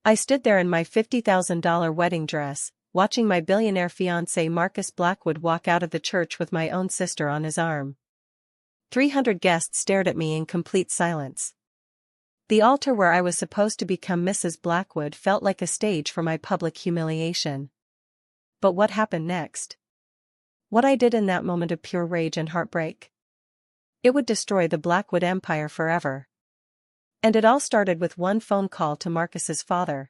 I stood there in my $50,000 wedding dress, watching my billionaire fiancé Marcus Blackwood walk out of the church with my own sister on his arm. 300 guests stared at me in complete silence. The altar where I was supposed to become Mrs. Blackwood felt like a stage for my public humiliation. But what happened next? What I did in that moment of pure rage and heartbreak? It would destroy the Blackwood empire forever. And it all started with one phone call to Marcus's father.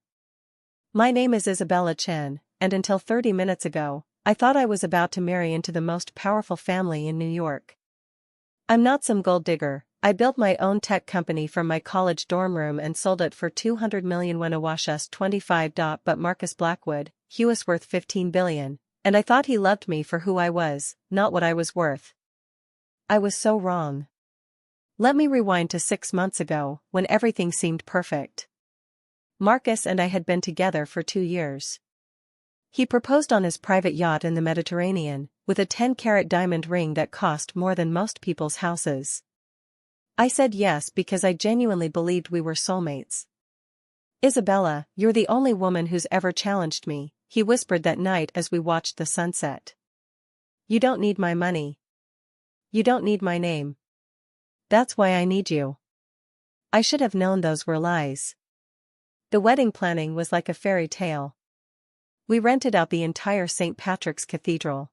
My name is Isabella Chen, and until 30 minutes ago, I thought I was about to marry into the most powerful family in New York. I'm not some gold digger. I built my own tech company from my college dorm room and sold it for $200 million when I was just 25. But Marcus Blackwood, he was worth $15 billion, and I thought he loved me for who I was, not what I was worth. I was so wrong. Let me rewind to 6 months ago, when everything seemed perfect. Marcus and I had been together for 2 years. He proposed on his private yacht in the Mediterranean, with a 10-carat diamond ring that cost more than most people's houses. I said yes because I genuinely believed we were soulmates. Isabella, you're the only woman who's ever challenged me, he whispered that night as we watched the sunset. You don't need my money. You don't need my name. That's why I need you. I should have known those were lies. The wedding planning was like a fairy tale. We rented out the entire St. Patrick's Cathedral.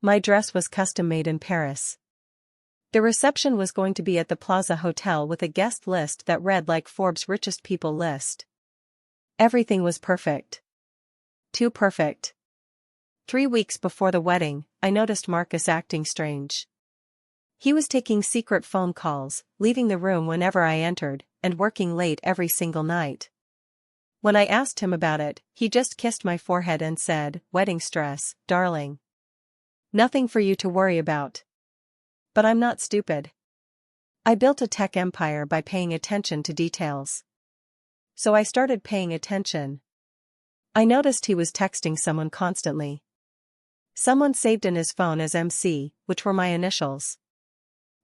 My dress was custom-made in Paris. The reception was going to be at the Plaza Hotel with a guest list that read like Forbes' richest people list. Everything was perfect. Too perfect. 3 weeks before the wedding, I noticed Marcus acting strange. He was taking secret phone calls, leaving the room whenever I entered, and working late every single night. When I asked him about it, he just kissed my forehead and said, "Wedding stress, darling. Nothing for you to worry about." But I'm not stupid. I built a tech empire by paying attention to details. So I started paying attention. I noticed he was texting someone constantly. Someone saved in his phone as MC, which were my initials.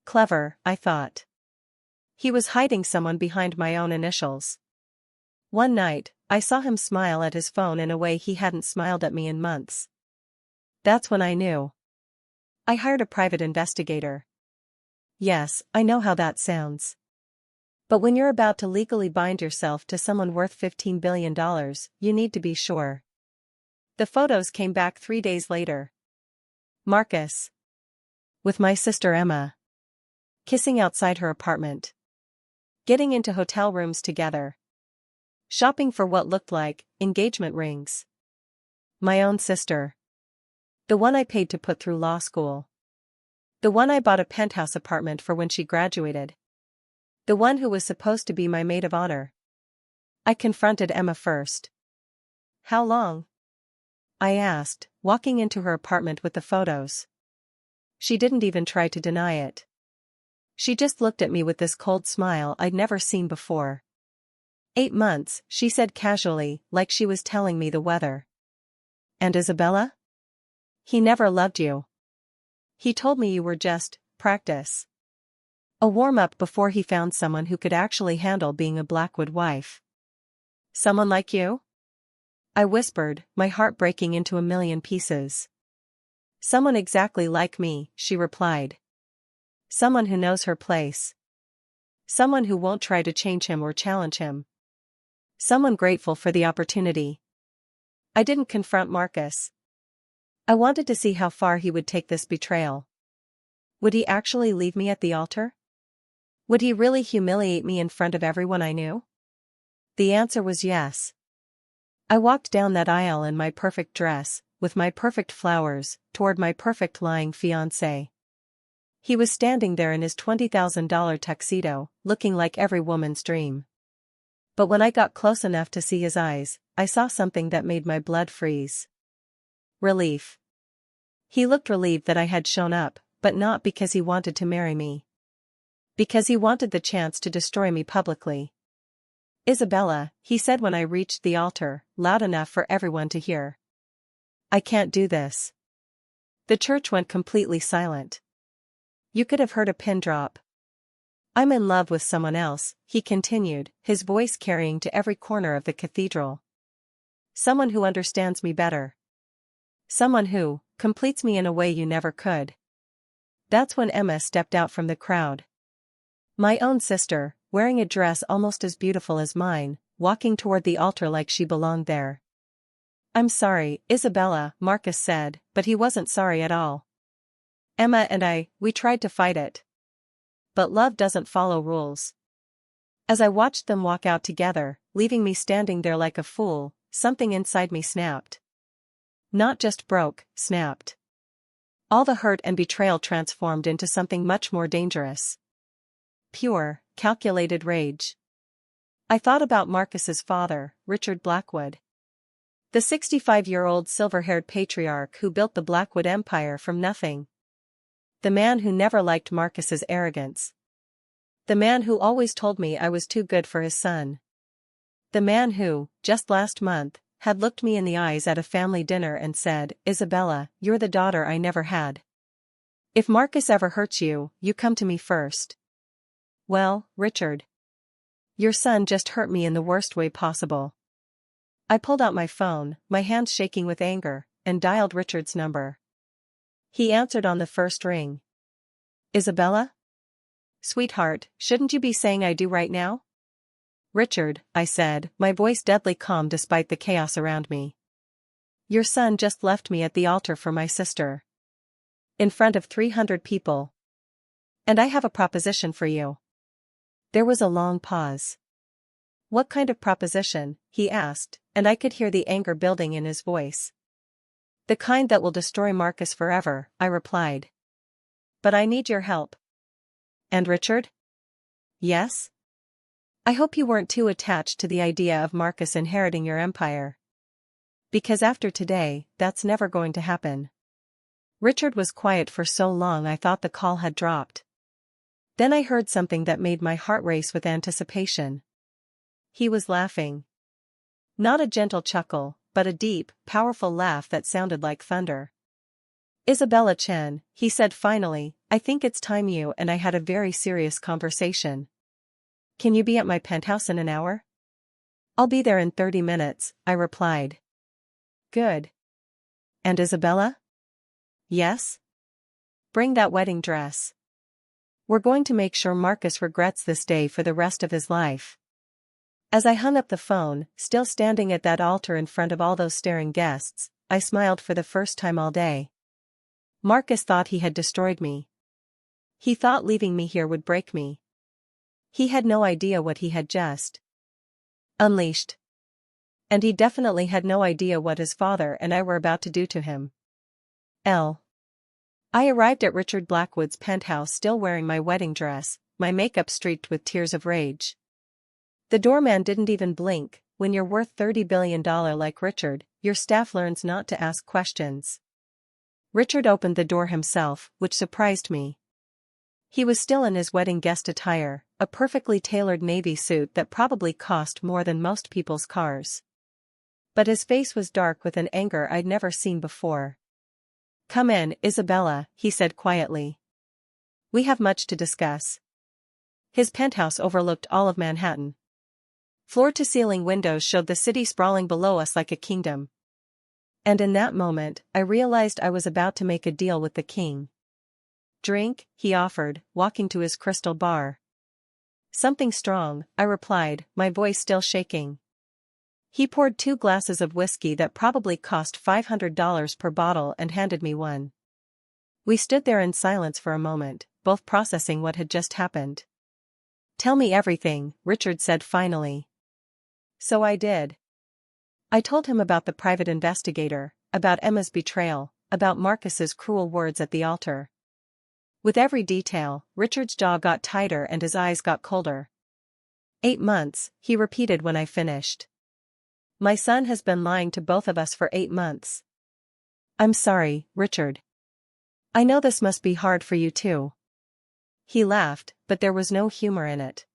Clever, I thought. He was hiding someone behind my own initials. One night, I saw him smile at his phone in a way he hadn't smiled at me in months. That's when I knew. I hired a private investigator. Yes, I know how that sounds. But when you're about to legally bind yourself to someone worth $15 billion, you need to be sure. The photos came back 3 days later. Marcus. With my sister Emma. Kissing outside her apartment. Getting into hotel rooms together. Shopping for what looked like engagement rings. My own sister. The one I paid to put through law school. The one I bought a penthouse apartment for when she graduated. The one who was supposed to be my maid of honor. I confronted Emma first. How long? I asked, walking into her apartment with the photos. She didn't even try to deny it. She just looked at me with this cold smile I'd never seen before. 8 months, she said casually, like she was telling me the weather. And Isabella? He never loved you. He told me you were just practice. A warm-up before he found someone who could actually handle being a Blackwood wife. Someone like you? I whispered, my heart breaking into a million pieces. Someone exactly like me, she replied. Someone who knows her place. Someone who won't try to change him or challenge him. Someone grateful for the opportunity. I didn't confront Marcus. I wanted to see how far he would take this betrayal. Would he actually leave me at the altar? Would he really humiliate me in front of everyone I knew? The answer was yes. I walked down that aisle in my perfect dress, with my perfect flowers, toward my perfect lying fiancé. He was standing there in his $20,000 tuxedo, looking like every woman's dream. But when I got close enough to see his eyes, I saw something that made my blood freeze. Relief. He looked relieved that I had shown up, but not because he wanted to marry me. Because he wanted the chance to destroy me publicly. Isabella, he said when I reached the altar, loud enough for everyone to hear. I can't do this. The church went completely silent. You could have heard a pin drop. I'm in love with someone else, he continued, his voice carrying to every corner of the cathedral. Someone who understands me better. Someone who completes me in a way you never could. That's when Emma stepped out from the crowd. My own sister, wearing a dress almost as beautiful as mine, walking toward the altar like she belonged there. I'm sorry, Isabella, Marcus said, but he wasn't sorry at all. Emma and we tried to fight it. But love doesn't follow rules. As I watched them walk out together, leaving me standing there like a fool, something inside me snapped. Not just broke, snapped. All the hurt and betrayal transformed into something much more dangerous. Pure, calculated rage. I thought about Marcus's father, Richard Blackwood. The 65-year-old silver-haired patriarch who built the Blackwood empire from nothing. The man who never liked Marcus's arrogance. The man who always told me I was too good for his son. The man who, just last month, had looked me in the eyes at a family dinner and said, Isabella, you're the daughter I never had. If Marcus ever hurts you, you come to me first. Well, Richard. Your son just hurt me in the worst way possible. I pulled out my phone, my hands shaking with anger, and dialed Richard's number. He answered on the first ring. Isabella? Sweetheart, shouldn't you be saying I do right now? Richard, I said, my voice deadly calm despite the chaos around me. Your son just left me at the altar for my sister. In front of 300 people. And I have a proposition for you. There was a long pause. What kind of proposition, he asked, and I could hear the anger building in his voice. The kind that will destroy Marcus forever, I replied. But I need your help. And Richard? Yes? I hope you weren't too attached to the idea of Marcus inheriting your empire. Because after today, that's never going to happen. Richard was quiet for so long I thought the call had dropped. Then I heard something that made my heart race with anticipation. He was laughing. Not a gentle chuckle, but a deep, powerful laugh that sounded like thunder. Isabella Chen, he said finally, I think it's time you and I had a very serious conversation. Can you be at my penthouse in an hour? I'll be there in 30 minutes, I replied. Good. And Isabella? Yes? Bring that wedding dress. We're going to make sure Marcus regrets this day for the rest of his life. As I hung up the phone, still standing at that altar in front of all those staring guests, I smiled for the first time all day. Marcus thought he had destroyed me. He thought leaving me here would break me. He had no idea what he had just unleashed. And he definitely had no idea what his father and I were about to do to him. I arrived at Richard Blackwood's penthouse still wearing my wedding dress, my makeup streaked with tears of rage. The doorman didn't even blink. When you're worth $30 billion like Richard, your staff learns not to ask questions. Richard opened the door himself, which surprised me. He was still in his wedding guest attire, a perfectly tailored navy suit that probably cost more than most people's cars. But his face was dark with an anger I'd never seen before. Come in, Isabella, he said quietly. We have much to discuss. His penthouse overlooked all of Manhattan. Floor-to-ceiling windows showed the city sprawling below us like a kingdom. And in that moment, I realized I was about to make a deal with the king. Drink, he offered, walking to his crystal bar. Something strong, I replied, my voice still shaking. He poured 2 glasses of whiskey that probably cost $500 per bottle and handed me one. We stood there in silence for a moment, both processing what had just happened. Tell me everything, Richard said finally. So I did. I told him about the private investigator, about Emma's betrayal, about Marcus's cruel words at the altar. With every detail, Richard's jaw got tighter and his eyes got colder. 8 months, he repeated when I finished. My son has been lying to both of us for 8 months. I'm sorry, Richard. I know this must be hard for you too. He laughed, but there was no humor in it.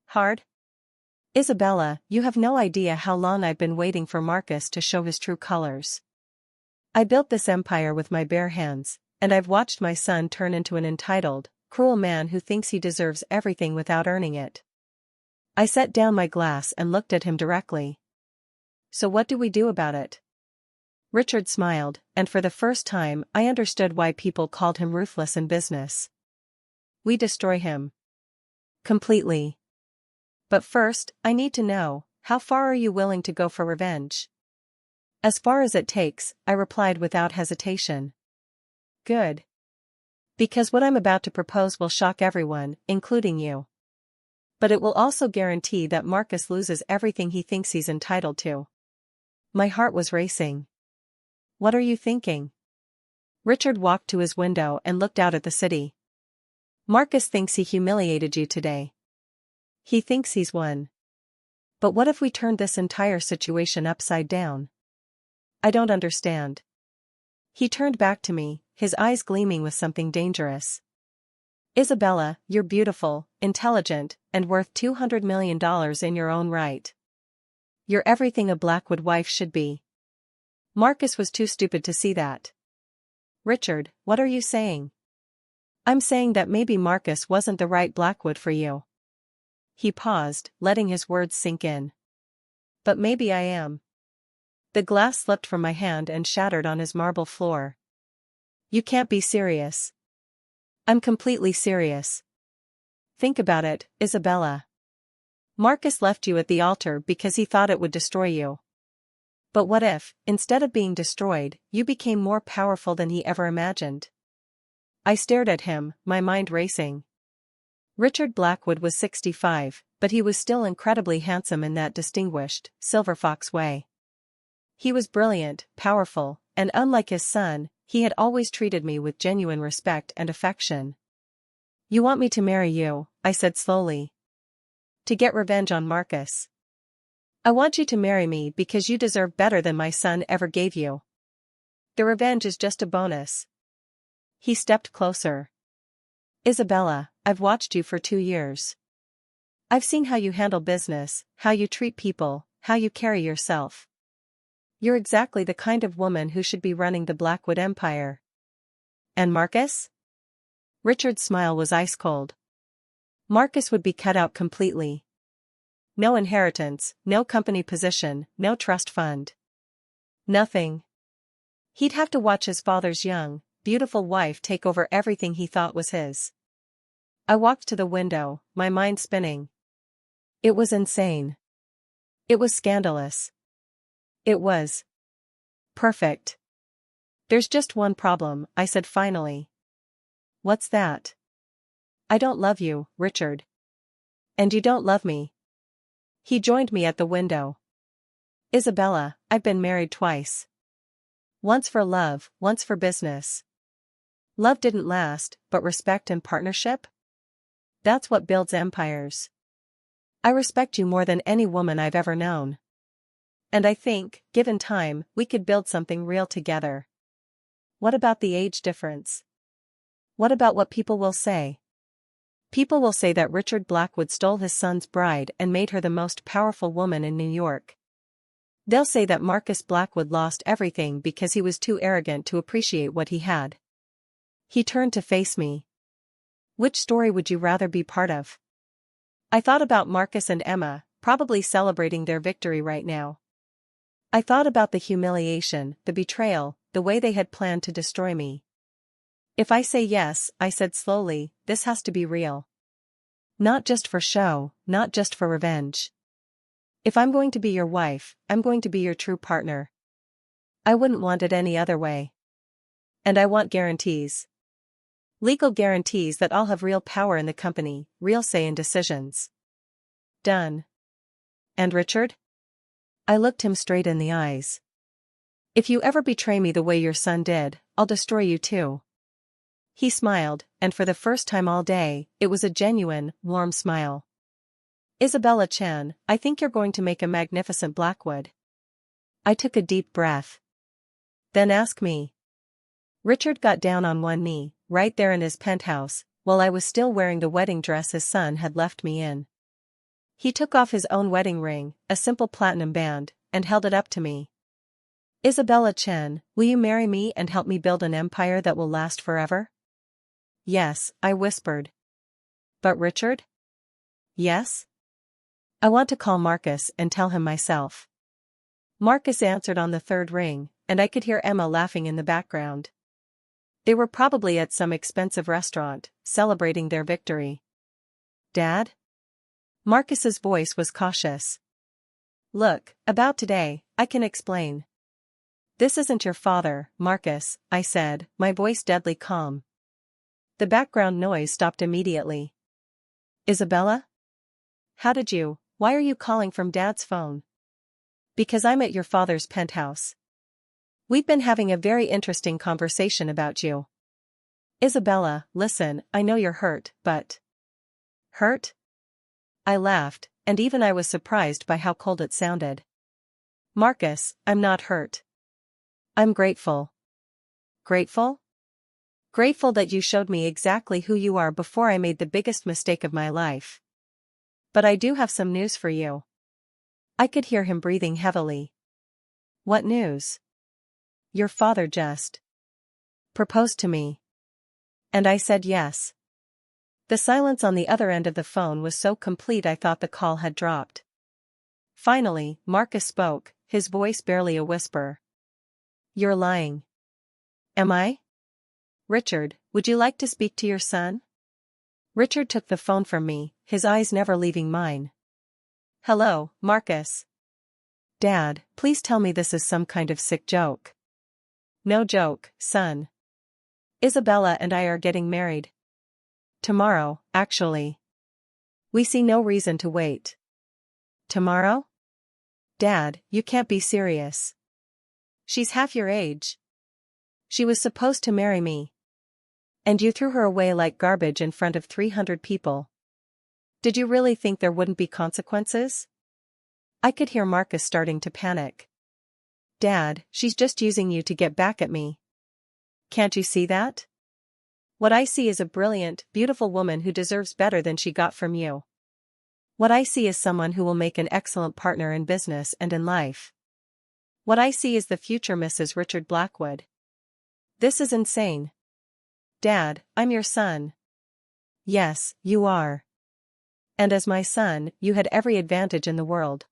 Hard? Isabella, you have no idea how long I've been waiting for Marcus to show his true colors. I built this empire with my bare hands, and I've watched my son turn into an entitled, cruel man who thinks he deserves everything without earning it. I set down my glass and looked at him directly. So what do we do about it? Richard smiled, and for the first time I understood why people called him ruthless in business. We destroy him. Completely. But first, I need to know, how far are you willing to go for revenge? As far as it takes, I replied without hesitation. Good. Because what I'm about to propose will shock everyone, including you. But it will also guarantee that Marcus loses everything he thinks he's entitled to. My heart was racing. What are you thinking? Richard walked to his window and looked out at the city. Marcus thinks he humiliated you today. He thinks he's won. But what if we turned this entire situation upside down? I don't understand. He turned back to me, his eyes gleaming with something dangerous. Isabella, you're beautiful, intelligent, and worth $200 million in your own right. You're everything a Blackwood wife should be. Marcus was too stupid to see that. Richard, what are you saying? I'm saying that maybe Marcus wasn't the right Blackwood for you. He paused, letting his words sink in. But maybe I am. The glass slipped from my hand and shattered on his marble floor. You can't be serious. I'm completely serious. Think about it, Isabella. Marcus left you at the altar because he thought it would destroy you. But what if, instead of being destroyed, you became more powerful than he ever imagined? I stared at him, my mind racing. Richard Blackwood was 65, but he was still incredibly handsome in that distinguished, silver fox way. He was brilliant, powerful, and unlike his son, he had always treated me with genuine respect and affection. You want me to marry you, I said slowly. To get revenge on Marcus. I want you to marry me because you deserve better than my son ever gave you. The revenge is just a bonus. He stepped closer. Isabella, I've watched you for 2 years. I've seen how you handle business, how you treat people, how you carry yourself. You're exactly the kind of woman who should be running the Blackwood Empire. And Marcus? Richard's smile was ice cold. Marcus would be cut out completely. No inheritance, no company position, no trust fund. Nothing. He'd have to watch his father's young, beautiful wife take over everything he thought was his. I walked to the window, my mind spinning. It was insane. It was scandalous. It was perfect. There's just one problem, I said finally. What's that? I don't love you, Richard. And you don't love me. He joined me at the window. Isabella, I've been married twice. Once for love, once for business. Love didn't last, but respect and partnership? That's what builds empires. I respect you more than any woman I've ever known. And I think, given time, we could build something real together. What about the age difference? What about what people will say? People will say that Richard Blackwood stole his son's bride and made her the most powerful woman in New York. They'll say that Marcus Blackwood lost everything because he was too arrogant to appreciate what he had. He turned to face me. Which story would you rather be part of? I thought about Marcus and Emma, probably celebrating their victory right now. I thought about the humiliation, the betrayal, the way they had planned to destroy me. If I say yes, I said slowly, this has to be real. Not just for show, not just for revenge. If I'm going to be your wife, I'm going to be your true partner. I wouldn't want it any other way. And I want guarantees. Legal guarantees that I'll have real power in the company, real say in decisions. Done. And Richard? I looked him straight in the eyes. If you ever betray me the way your son did, I'll destroy you too. He smiled, and for the first time all day, it was a genuine, warm smile. Isabella Chen, I think you're going to make a magnificent Blackwood. I took a deep breath. Then ask me. Richard got down on one knee, right there in his penthouse, while I was still wearing the wedding dress his son had left me in. He took off his own wedding ring, a simple platinum band, and held it up to me. Isabella Chen, will you marry me and help me build an empire that will last forever? Yes, I whispered. But Richard? Yes? I want to call Marcus and tell him myself. Marcus answered on the third ring, and I could hear Emma laughing in the background. They were probably at some expensive restaurant, celebrating their victory. Dad? Marcus's voice was cautious. Look, about today, I can explain. This isn't your father, Marcus, I said, my voice deadly calm. The background noise stopped immediately. Isabella? Why are you calling from Dad's phone? Because I'm at your father's penthouse. We've been having a very interesting conversation about you. Isabella, listen, I know you're hurt, but... Hurt? I laughed, and even I was surprised by how cold it sounded. Marcus, I'm not hurt. I'm grateful. Grateful? Grateful that you showed me exactly who you are before I made the biggest mistake of my life. But I do have some news for you. I could hear him breathing heavily. What news? Your father just proposed to me. And I said yes. The silence on the other end of the phone was so complete I thought the call had dropped. Finally, Marcus spoke, his voice barely a whisper. You're lying. Am I? Richard, would you like to speak to your son? Richard took the phone from me, his eyes never leaving mine. Hello, Marcus. Dad, please tell me this is some kind of sick joke. No joke, son. Isabella and I are getting married. Tomorrow, actually. We see no reason to wait. Tomorrow? Dad, you can't be serious. She's half your age. She was supposed to marry me. And you threw her away like garbage in front of 300 people. Did you really think there wouldn't be consequences? I could hear Marcus starting to panic. Dad, she's just using you to get back at me. Can't you see that? What I see is a brilliant, beautiful woman who deserves better than she got from you. What I see is someone who will make an excellent partner in business and in life. What I see is the future Mrs. Richard Blackwood. This is insane. Dad, I'm your son. Yes, you are. And as my son, you had every advantage in the world.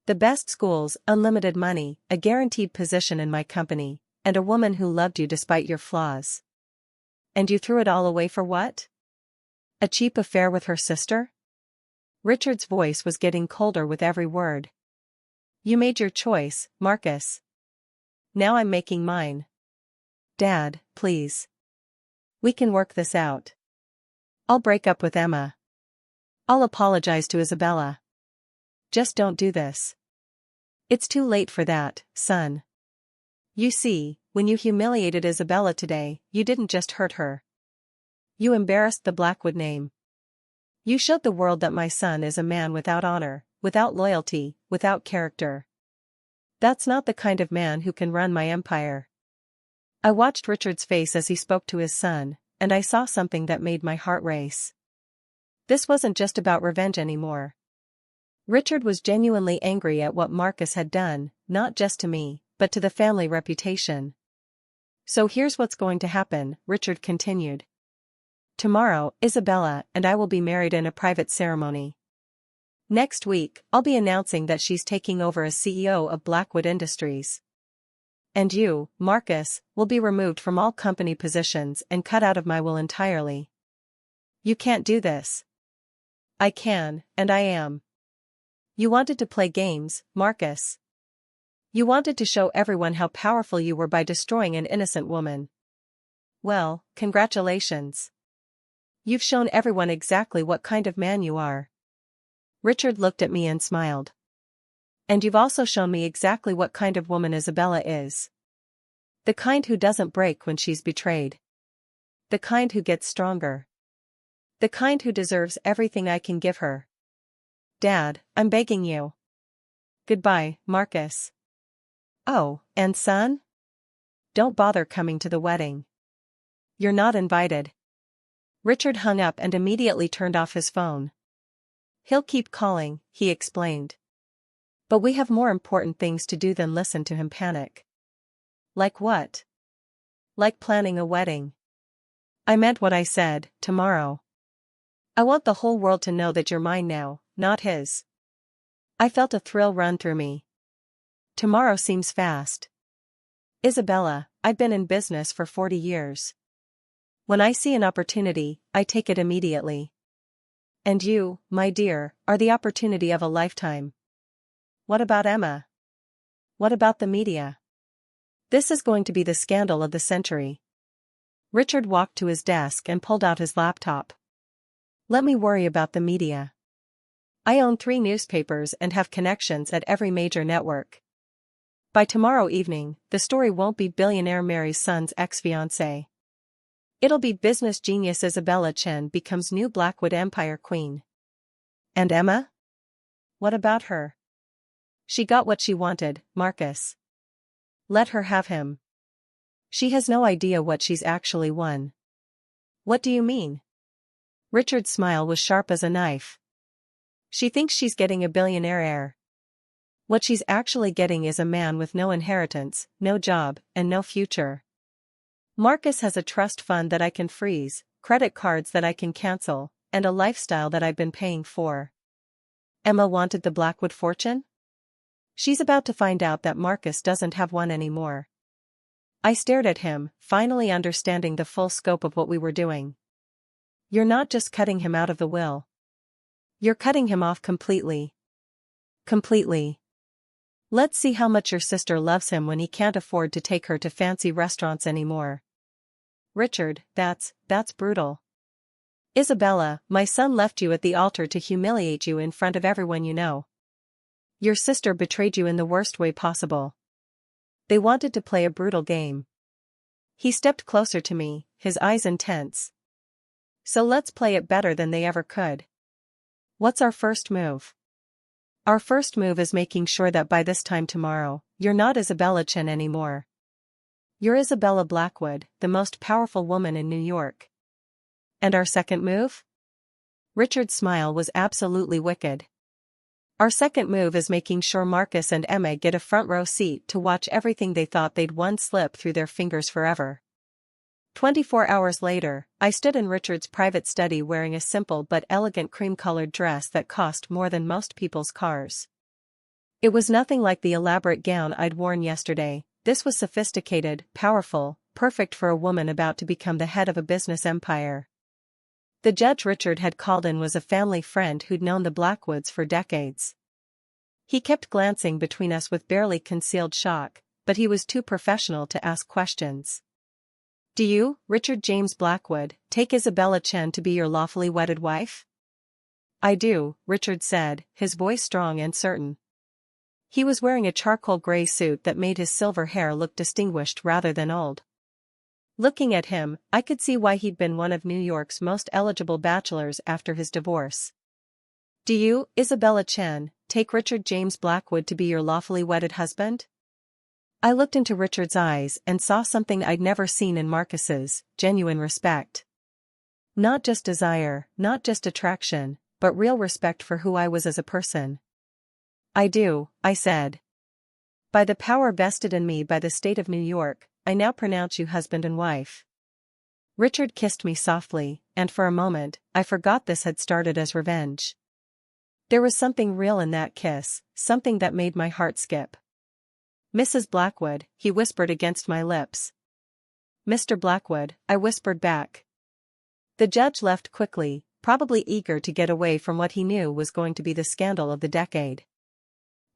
The best schools, unlimited money, a guaranteed position in my company, and a woman who loved you despite your flaws. And you threw it all away for what? A cheap affair with her sister? Richard's voice was getting colder with every word. You made your choice, Marcus. Now I'm making mine. Dad, please. We can work this out. I'll break up with Emma. I'll apologize to Isabella. Just don't do this. It's too late for that, son. You see, when you humiliated Isabella today, you didn't just hurt her. You embarrassed the Blackwood name. You showed the world that my son is a man without honor, without loyalty, without character. That's not the kind of man who can run my empire. I watched Richard's face as he spoke to his son, and I saw something that made my heart race. This wasn't just about revenge anymore. Richard was genuinely angry at what Marcus had done, not just to me, but to the family reputation. So here's what's going to happen, Richard continued. Tomorrow, Isabella and I will be married in a private ceremony. Next week, I'll be announcing that she's taking over as CEO of Blackwood Industries. And you, Marcus, will be removed from all company positions and cut out of my will entirely. You can't do this. I can, and I am. You wanted to play games, Marcus. You wanted to show everyone how powerful you were by destroying an innocent woman. Well, congratulations. You've shown everyone exactly what kind of man you are. Richard looked at me and smiled. And you've also shown me exactly what kind of woman Isabella is. The kind who doesn't break when she's betrayed. The kind who gets stronger. The kind who deserves everything I can give her. Dad, I'm begging you. Goodbye, Marcus. Oh, and son? Don't bother coming to the wedding. You're not invited. Richard hung up and immediately turned off his phone. He'll keep calling, he explained. But we have more important things to do than listen to him panic. Like what? Like planning a wedding. I meant what I said, tomorrow. I want the whole world to know that you're mine now, not his. I felt a thrill run through me. Tomorrow seems fast. Isabella, I've been in business for 40 years. When I see an opportunity, I take it immediately. And you, my dear, are the opportunity of a lifetime. What about Emma? What about the media? This is going to be the scandal of the century. Richard walked to his desk and pulled out his laptop. Let me worry about the media. I own 3 newspapers and have connections at every major network. By tomorrow evening, the story won't be billionaire marries son's ex-fiancé. It'll be business genius Isabella Chen becomes new Blackwood Empire queen. And Emma? What about her? She got what she wanted, Marcus. Let her have him. She has no idea what she's actually won. What do you mean? Richard's smile was sharp as a knife. She thinks she's getting a billionaire heir. What she's actually getting is a man with no inheritance, no job, and no future. Marcus has a trust fund that I can freeze, credit cards that I can cancel, and a lifestyle that I've been paying for. Emma wanted the Blackwood fortune? She's about to find out that Marcus doesn't have one anymore. I stared at him, finally understanding the full scope of what we were doing. You're not just cutting him out of the will. You're cutting him off completely. Completely. Let's see how much your sister loves him when he can't afford to take her to fancy restaurants anymore. Richard, that's brutal. Isabella, my son left you at the altar to humiliate you in front of everyone you know. Your sister betrayed you in the worst way possible. They wanted to play a brutal game. He stepped closer to me, his eyes intense. So let's play it better than they ever could. What's our first move? Our first move is making sure that by this time tomorrow, you're not Isabella Chen anymore. You're Isabella Blackwood, the most powerful woman in New York. And our second move? Richard's smile was absolutely wicked. Our second move is making sure Marcus and Emma get a front row seat to watch everything they thought they'd won slip through their fingers forever. 24 hours later, I stood in Richard's private study wearing a simple but elegant cream-colored dress that cost more than most people's cars. It was nothing like the elaborate gown I'd worn yesterday. This was sophisticated, powerful, perfect for a woman about to become the head of a business empire. The judge Richard had called in was a family friend who'd known the Blackwoods for decades. He kept glancing between us with barely concealed shock, but he was too professional to ask questions. Do you, Richard James Blackwood, take Isabella Chen to be your lawfully wedded wife? I do, Richard said, his voice strong and certain. He was wearing a charcoal gray suit that made his silver hair look distinguished rather than old. Looking at him, I could see why he'd been one of New York's most eligible bachelors after his divorce. Do you, Isabella Chen, take Richard James Blackwood to be your lawfully wedded husband? I looked into Richard's eyes and saw something I'd never seen in Marcus's, genuine respect. Not just desire, not just attraction, but real respect for who I was as a person. I do, I said. By the power vested in me by the state of New York, I now pronounce you husband and wife. Richard kissed me softly, and for a moment, I forgot this had started as revenge. There was something real in that kiss, something that made my heart skip. Mrs. Blackwood, he whispered against my lips. Mr. Blackwood, I whispered back. The judge left quickly, probably eager to get away from what he knew was going to be the scandal of the decade.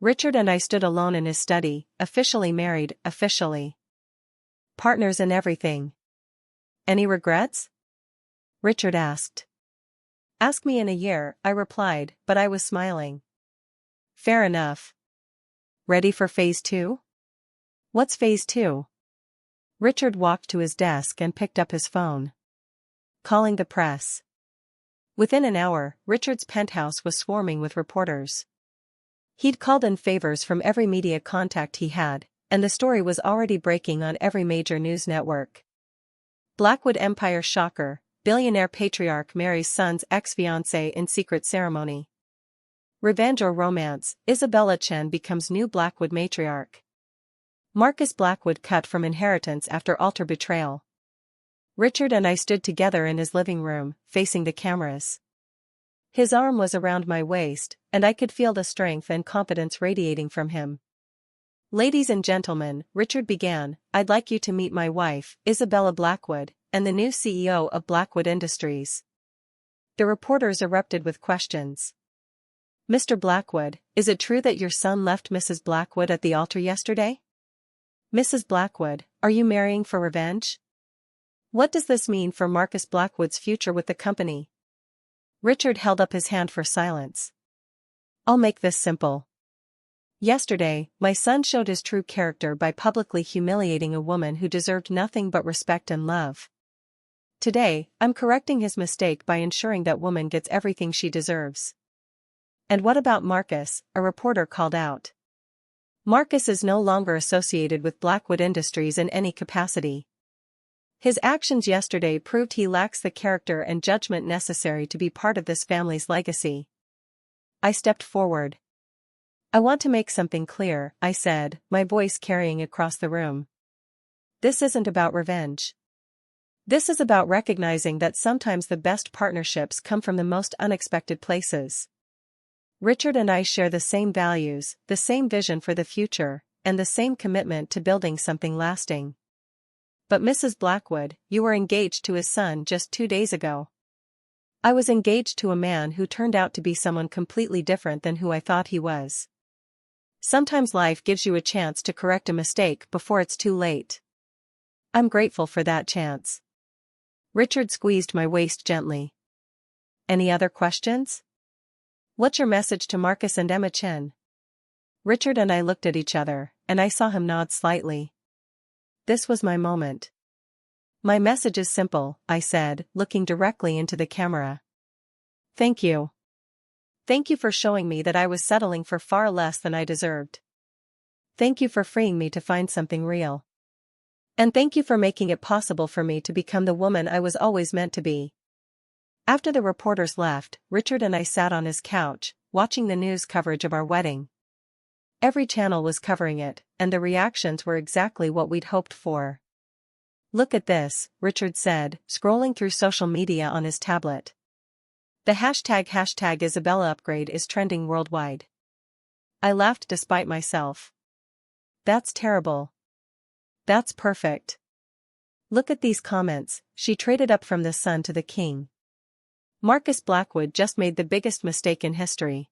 Richard and I stood alone in his study, officially married, officially. Partners in everything. Any regrets? Richard asked. Ask me in a year, I replied, but I was smiling. Fair enough. Ready for phase 2? What's phase 2? Richard walked to his desk and picked up his phone. Calling the press. Within an hour, Richard's penthouse was swarming with reporters. He'd called in favors from every media contact he had, and the story was already breaking on every major news network. Blackwood Empire shocker, billionaire patriarch marries son's ex-fiancée in secret ceremony. Revenge or romance, Isabella Chen becomes new Blackwood matriarch. Marcus Blackwood cut from inheritance after altar betrayal. Richard and I stood together in his living room, facing the cameras. His arm was around my waist, and I could feel the strength and confidence radiating from him. "Ladies and gentlemen," Richard began, "I'd like you to meet my wife, Isabella Blackwood, and the new CEO of Blackwood Industries." The reporters erupted with questions. "Mr. Blackwood, is it true that your son left Mrs. Blackwood at the altar yesterday? Mrs. Blackwood, are you marrying for revenge? What does this mean for Marcus Blackwood's future with the company?" Richard held up his hand for silence. "I'll make this simple. Yesterday, my son showed his true character by publicly humiliating a woman who deserved nothing but respect and love. Today, I'm correcting his mistake by ensuring that woman gets everything she deserves." "And what about Marcus?" a reporter called out. "Marcus is no longer associated with Blackwood Industries in any capacity. His actions yesterday proved he lacks the character and judgment necessary to be part of this family's legacy." I stepped forward. "I want to make something clear," I said, my voice carrying across the room. "This isn't about revenge. This is about recognizing that sometimes the best partnerships come from the most unexpected places. Richard and I share the same values, the same vision for the future, and the same commitment to building something lasting. But Mrs. Blackwood, you were engaged to his son just 2 days ago." "I was engaged to a man who turned out to be someone completely different than who I thought he was. Sometimes life gives you a chance to correct a mistake before it's too late. I'm grateful for that chance." Richard squeezed my waist gently. "Any other questions? What's your message to Marcus and Emma Chen?" Richard and I looked at each other, and I saw him nod slightly. This was my moment. "My message is simple," I said, looking directly into the camera. "Thank you. Thank you for showing me that I was settling for far less than I deserved. Thank you for freeing me to find something real. And thank you for making it possible for me to become the woman I was always meant to be." After the reporters left, Richard and I sat on his couch, watching the news coverage of our wedding. Every channel was covering it, and the reactions were exactly what we'd hoped for. "Look at this," Richard said, scrolling through social media on his tablet. "The hashtag Isabella upgrade is trending worldwide." I laughed despite myself. "That's terrible. That's perfect. Look at these comments, she traded up from the son to the king. Marcus Blackwood just made the biggest mistake in history.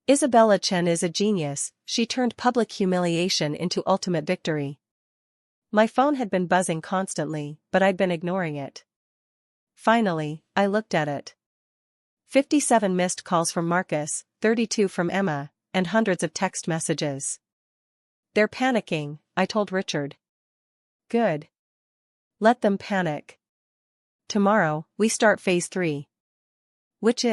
Isabella Chen is a genius, she turned public humiliation into ultimate victory." My phone had been buzzing constantly, but I'd been ignoring it. Finally, I looked at it. 57 missed calls from Marcus, 32 from Emma, and hundreds of text messages. "They're panicking," I told Richard. "Good. Let them panic. Tomorrow, we start phase 3. Which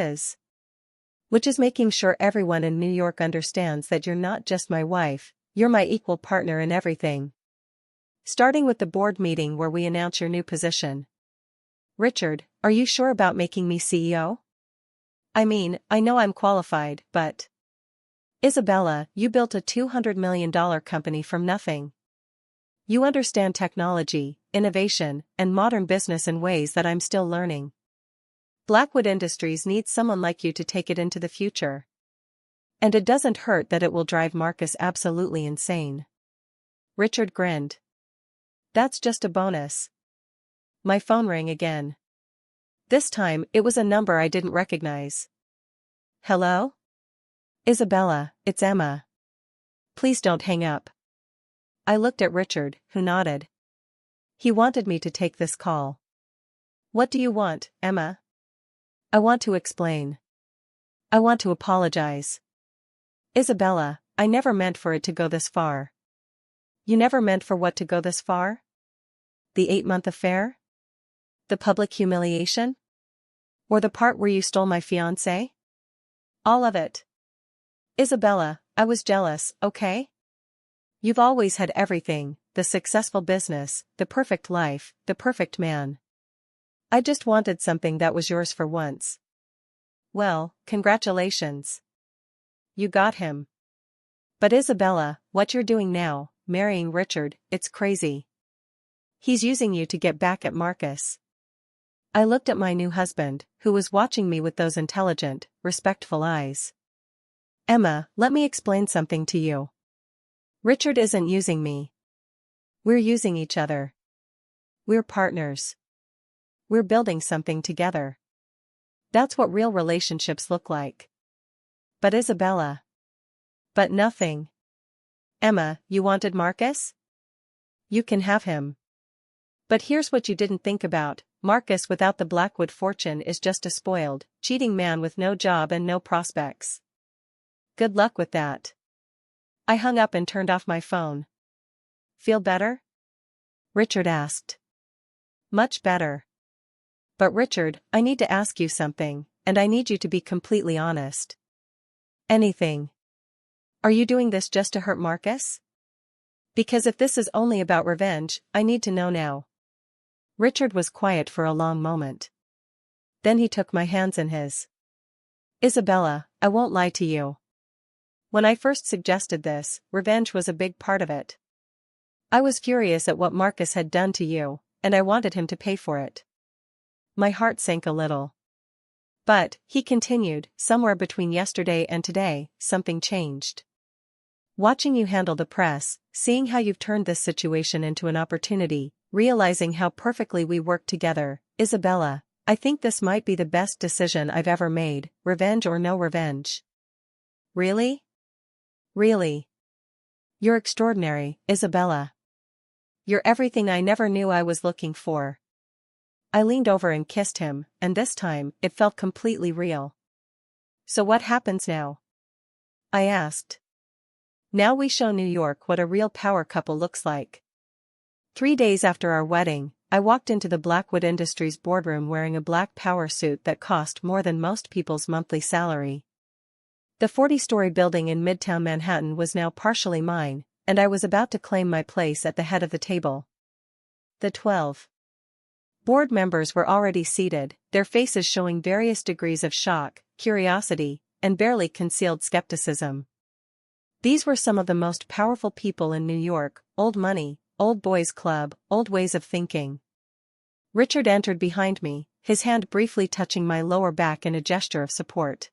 is making sure everyone in New York understands that you're not just my wife, you're my equal partner in everything. Starting with the board meeting where we announce your new position." "Richard, are you sure about making me CEO? I mean, I know I'm qualified, but..." "Isabella, you built a $200 million company from nothing. You understand technology, innovation, and modern business in ways that I'm still learning. Blackwood Industries needs someone like you to take it into the future. And it doesn't hurt that it will drive Marcus absolutely insane." Richard grinned. "That's just a bonus." My phone rang again. This time, it was a number I didn't recognize. "Hello? Isabella, it's Emma. Please don't hang up." I looked at Richard, who nodded. He wanted me to take this call. "What do you want, Emma?" "I want to explain. I want to apologize. Isabella, I never meant for it to go this far." "You never meant for what to go this far?" "The 8-month affair? The public humiliation? Or the part where you stole my fiancé?" "All of it. Isabella, I was jealous, okay? You've always had everything, the successful business, the perfect life, the perfect man. I just wanted something that was yours for once. Well, congratulations. You got him. But Isabella, what you're doing now, marrying Richard, it's crazy. He's using you to get back at Marcus. I looked at my new husband, who was watching me with those intelligent, respectful eyes. Emma, let me explain something to you. Richard isn't using me. We're using each other. We're partners. We're building something together. That's what real relationships look like. But Isabella. But nothing. Emma, you wanted Marcus? You can have him. But here's what you didn't think about. Marcus without the Blackwood fortune is just a spoiled, cheating man with no job and no prospects. Good luck with that. I hung up and turned off my phone. Feel better? Richard asked. Much better. But Richard, I need to ask you something, and I need you to be completely honest. Anything. Are you doing this just to hurt Marcus? Because if this is only about revenge, I need to know now. Richard was quiet for a long moment. Then he took my hands in his. Isabella, I won't lie to you. When I first suggested this, revenge was a big part of it. I was furious at what Marcus had done to you, and I wanted him to pay for it. My heart sank a little. But, he continued, somewhere between yesterday and today, something changed. Watching you handle the press, seeing how you've turned this situation into an opportunity, realizing how perfectly we work together, Isabella, I think this might be the best decision I've ever made, revenge or no revenge. Really? Really? You're extraordinary, Isabella. You're everything I never knew I was looking for. I leaned over and kissed him, and this time, it felt completely real. So what happens now? I asked. Now we show New York what a real power couple looks like. 3 days after our wedding, I walked into the Blackwood Industries boardroom wearing a black power suit that cost more than most people's monthly salary. The 40-story building in Midtown Manhattan was now partially mine, and I was about to claim my place at the head of the table. The 12 board members were already seated, their faces showing various degrees of shock, curiosity, and barely concealed skepticism. These were some of the most powerful people in New York, old money, old boys club, old ways of thinking. Richard entered behind me, his hand briefly touching my lower back in a gesture of support.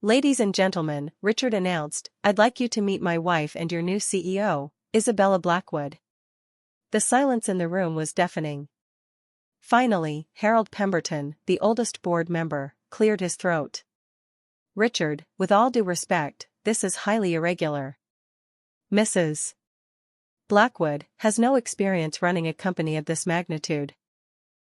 Ladies and gentlemen, Richard announced, I'd like you to meet my wife and your new CEO, Isabella Blackwood. The silence in the room was deafening. Finally, Harold Pemberton, the oldest board member, cleared his throat. Richard, with all due respect, this is highly irregular. Mrs. Blackwood has no experience running a company of this magnitude.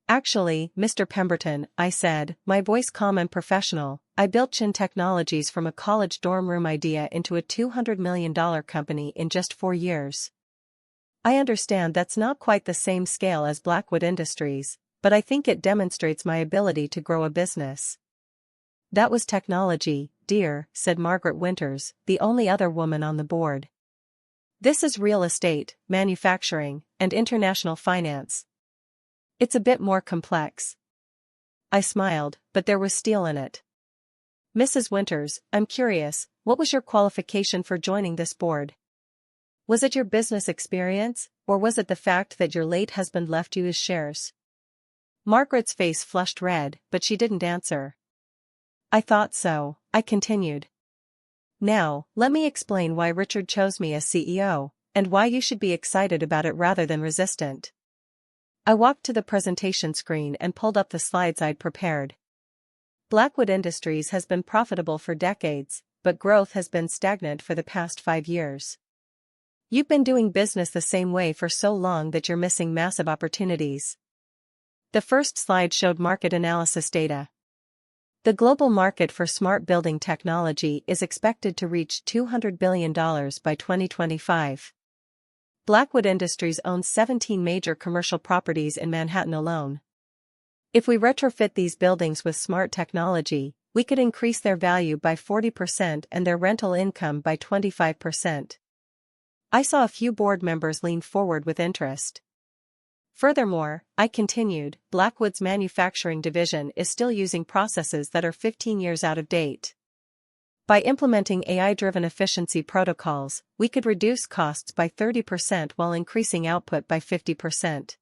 Actually, Mr. Pemberton, I said, my voice calm and professional, I built Chen Technologies from a college dorm room idea into a $200 million company in just 4 years. I understand that's not quite the same scale as Blackwood Industries, but I think it demonstrates my ability to grow a business. That was technology, dear, said Margaret Winters, the only other woman on the board. This is real estate, manufacturing, and international finance. It's a bit more complex. I smiled, but there was steel in it. Mrs. Winters, I'm curious, what was your qualification for joining this board? Was it your business experience, or was it the fact that your late husband left you his shares? Margaret's face flushed red, but she didn't answer. I thought so, I continued. Now, let me explain why Richard chose me as CEO, and why you should be excited about it rather than resistant. I walked to the presentation screen and pulled up the slides I'd prepared. Blackwood Industries has been profitable for decades, but growth has been stagnant for the past 5 years. You've been doing business the same way for so long that you're missing massive opportunities. The first slide showed market analysis data. The global market for smart building technology is expected to reach $200 billion by 2025. Blackwood Industries owns 17 major commercial properties in Manhattan alone. If we retrofit these buildings with smart technology, we could increase their value by 40% and their rental income by 25%. I saw a few board members lean forward with interest. Furthermore, I continued, Blackwood's manufacturing division is still using processes that are 15 years out of date. By implementing AI-driven efficiency protocols, we could reduce costs by 30% while increasing output by 50%.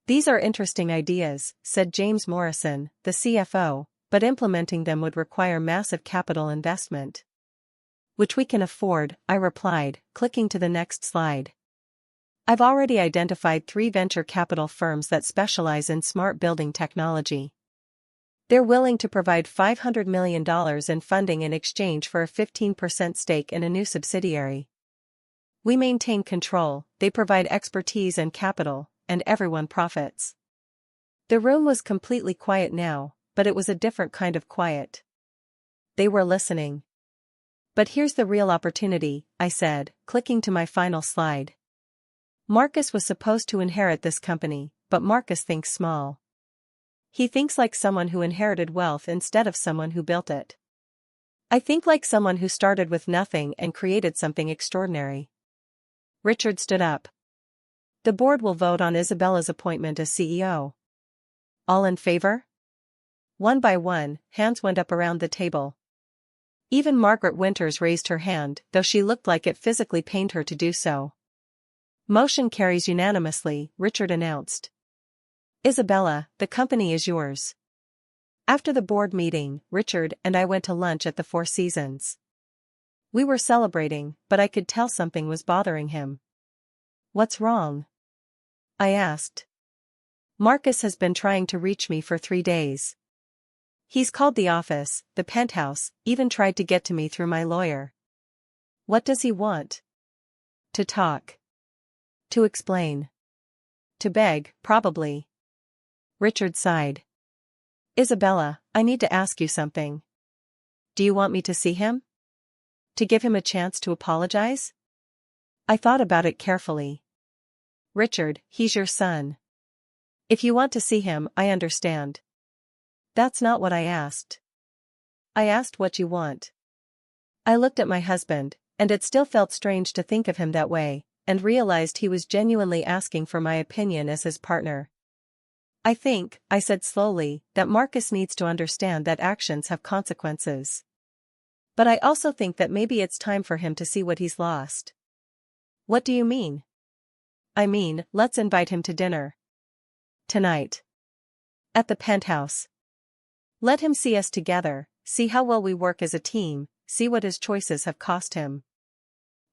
These are interesting ideas, said James Morrison, the CFO, but implementing them would require massive capital investment. Which we can afford, I replied, clicking to the next slide. I've already identified 3 venture capital firms that specialize in smart building technology. They're willing to provide $500 million in funding in exchange for a 15% stake in a new subsidiary. We maintain control, they provide expertise and capital, and everyone profits. The room was completely quiet now, but it was a different kind of quiet. They were listening. But here's the real opportunity, I said, clicking to my final slide. Marcus was supposed to inherit this company, but Marcus thinks small. He thinks like someone who inherited wealth instead of someone who built it. I think like someone who started with nothing and created something extraordinary. Richard stood up. The board will vote on Isabella's appointment as CEO. All in favor? One by one, hands went up around the table. Even Margaret Winters raised her hand, though she looked like it physically pained her to do so. Motion carries unanimously, Richard announced. Isabella, the company is yours. After the board meeting, Richard and I went to lunch at the Four Seasons. We were celebrating, but I could tell something was bothering him. What's wrong? I asked. Marcus has been trying to reach me for 3 days. He's called the office, the penthouse, even tried to get to me through my lawyer. What does he want? To talk. To explain. To beg, probably. Richard sighed. Isabella, I need to ask you something. Do you want me to see him? To give him a chance to apologize? I thought about it carefully. Richard, he's your son. If you want to see him, I understand. That's not what I asked. I asked what you want. I looked at my husband, and it still felt strange to think of him that way, and realized he was genuinely asking for my opinion as his partner. I think, I said slowly, that Marcus needs to understand that actions have consequences. But I also think that maybe it's time for him to see what he's lost. What do you mean? I mean, let's invite him to dinner. Tonight. At the penthouse. Let him see us together, see how well we work as a team, see what his choices have cost him.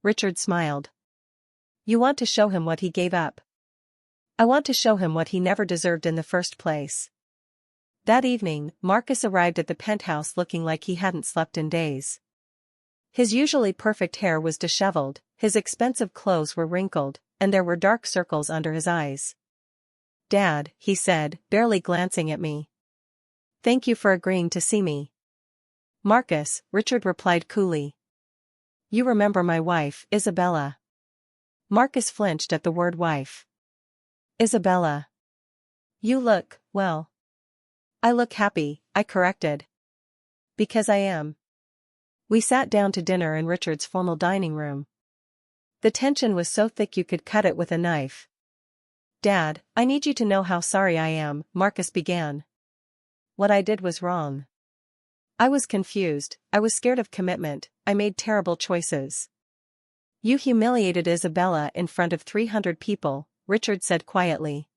Richard smiled. You want to show him what he gave up. I want to show him what he never deserved in the first place. That evening, Marcus arrived at the penthouse looking like he hadn't slept in days. His usually perfect hair was disheveled, his expensive clothes were wrinkled, and there were dark circles under his eyes. Dad, he said, barely glancing at me. Thank you for agreeing to see me. Marcus, Richard replied coolly. You remember my wife, Isabella. Marcus flinched at the word wife. Isabella. You look, well. I look happy, I corrected. Because I am. We sat down to dinner in Richard's formal dining room. The tension was so thick you could cut it with a knife. Dad, I need you to know how sorry I am, Marcus began. What I did was wrong. I was confused, I was scared of commitment, I made terrible choices. You humiliated Isabella in front of 300 people, Richard said quietly.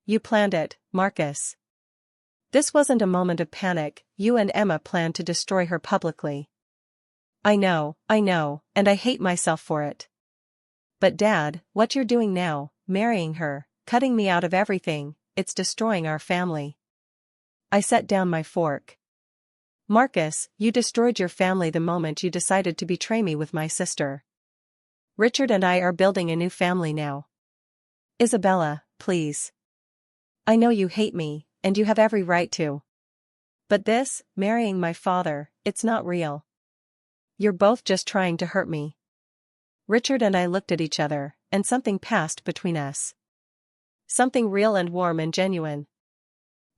You planned it, Marcus. This wasn't a moment of panic, you and Emma planned to destroy her publicly. I know, and I hate myself for it. But Dad, what you're doing now, marrying her, cutting me out of everything, it's destroying our family. I set down my fork. Marcus, you destroyed your family the moment you decided to betray me with my sister. Richard and I are building a new family now. Isabella, please. I know you hate me, and you have every right to. But this, marrying my father, it's not real. You're both just trying to hurt me. Richard and I looked at each other, and something passed between us. Something real and warm and genuine.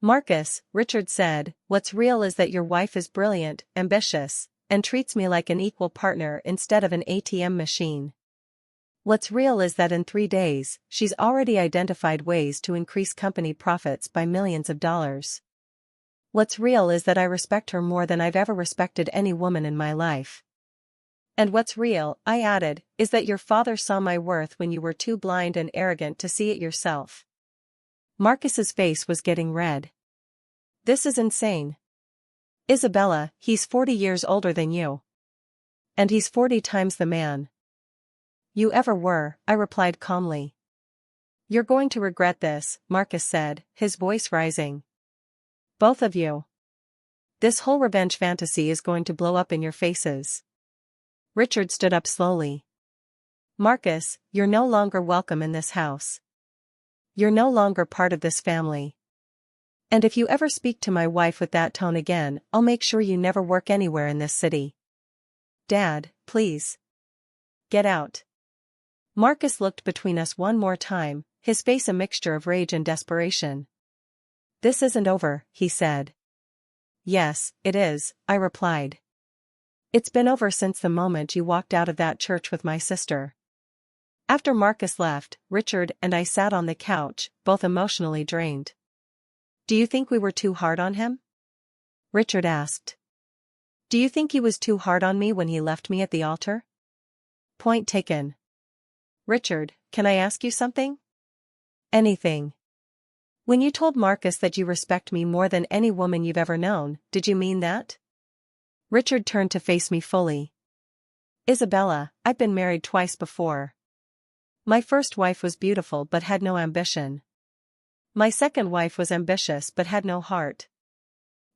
Marcus, Richard said, what's real is that your wife is brilliant, ambitious, and treats me like an equal partner instead of an ATM machine. What's real is that in 3 days, she's already identified ways to increase company profits by millions of dollars. What's real is that I respect her more than I've ever respected any woman in my life. And what's real, I added, is that your father saw my worth when you were too blind and arrogant to see it yourself. Marcus's face was getting red. This is insane. Isabella, he's 40 years older than you. And he's 40 times the man you ever were, I replied calmly. You're going to regret this, Marcus said, his voice rising. Both of you. This whole revenge fantasy is going to blow up in your faces. Richard stood up slowly. Marcus, you're no longer welcome in this house. You're no longer part of this family. And if you ever speak to my wife with that tone again, I'll make sure you never work anywhere in this city. Dad, please. Get out. Marcus looked between us one more time, his face a mixture of rage and desperation. This isn't over, he said. Yes, it is, I replied. It's been over since the moment you walked out of that church with my sister. After Marcus left, Richard and I sat on the couch, both emotionally drained. Do you think we were too hard on him? Richard asked. Do you think he was too hard on me when he left me at the altar? Point taken. Richard, can I ask you something? Anything. When you told Marcus that you respect me more than any woman you've ever known, did you mean that? Richard turned to face me fully. Isabella, I've been married twice before. My first wife was beautiful but had no ambition. My second wife was ambitious but had no heart.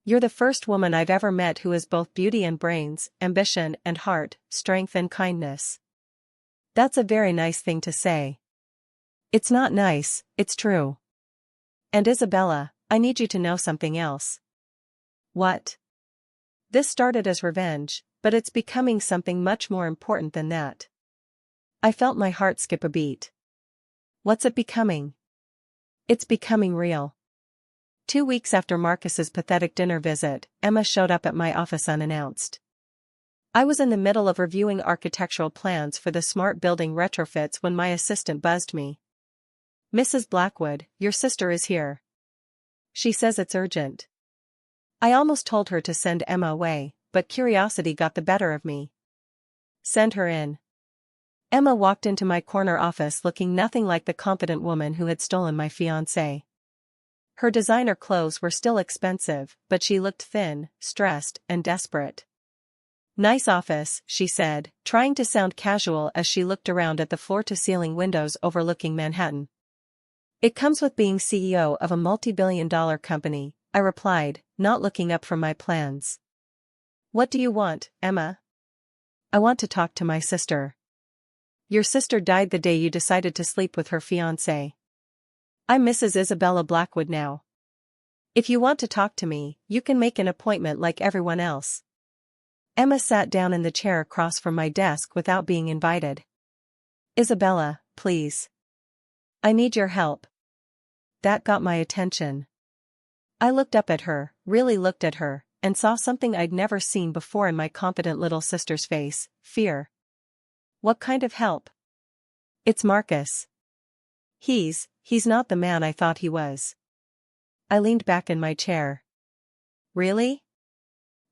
You're the first woman I've ever met who has both beauty and brains, ambition and heart, strength and kindness. That's a very nice thing to say. It's not nice, it's true. And Isabella, I need you to know something else. What? This started as revenge, but it's becoming something much more important than that. I felt my heart skip a beat. What's it becoming? It's becoming real. 2 weeks after Marcus's pathetic dinner visit, Emma showed up at my office unannounced. I was in the middle of reviewing architectural plans for the smart building retrofits when my assistant buzzed me. Mrs. Blackwood, your sister is here. She says it's urgent. I almost told her to send Emma away, but curiosity got the better of me. Send her in. Emma walked into my corner office looking nothing like the confident woman who had stolen my fiancé. Her designer clothes were still expensive, but she looked thin, stressed, and desperate. Nice office, she said, trying to sound casual as she looked around at the floor-to-ceiling windows overlooking Manhattan. It comes with being CEO of a multi-billion-dollar company, I replied, not looking up from my plans. What do you want, Emma? I want to talk to my sister. Your sister died the day you decided to sleep with her fiancé. I'm Mrs. Isabella Blackwood now. If you want to talk to me, you can make an appointment like everyone else. Emma sat down in the chair across from my desk without being invited. Isabella, please. I need your help. That got my attention. I looked up at her, really looked at her, and saw something I'd never seen before in my confident little sister's face, fear. What kind of help? It's Marcus. He's not the man I thought he was. I leaned back in my chair. Really?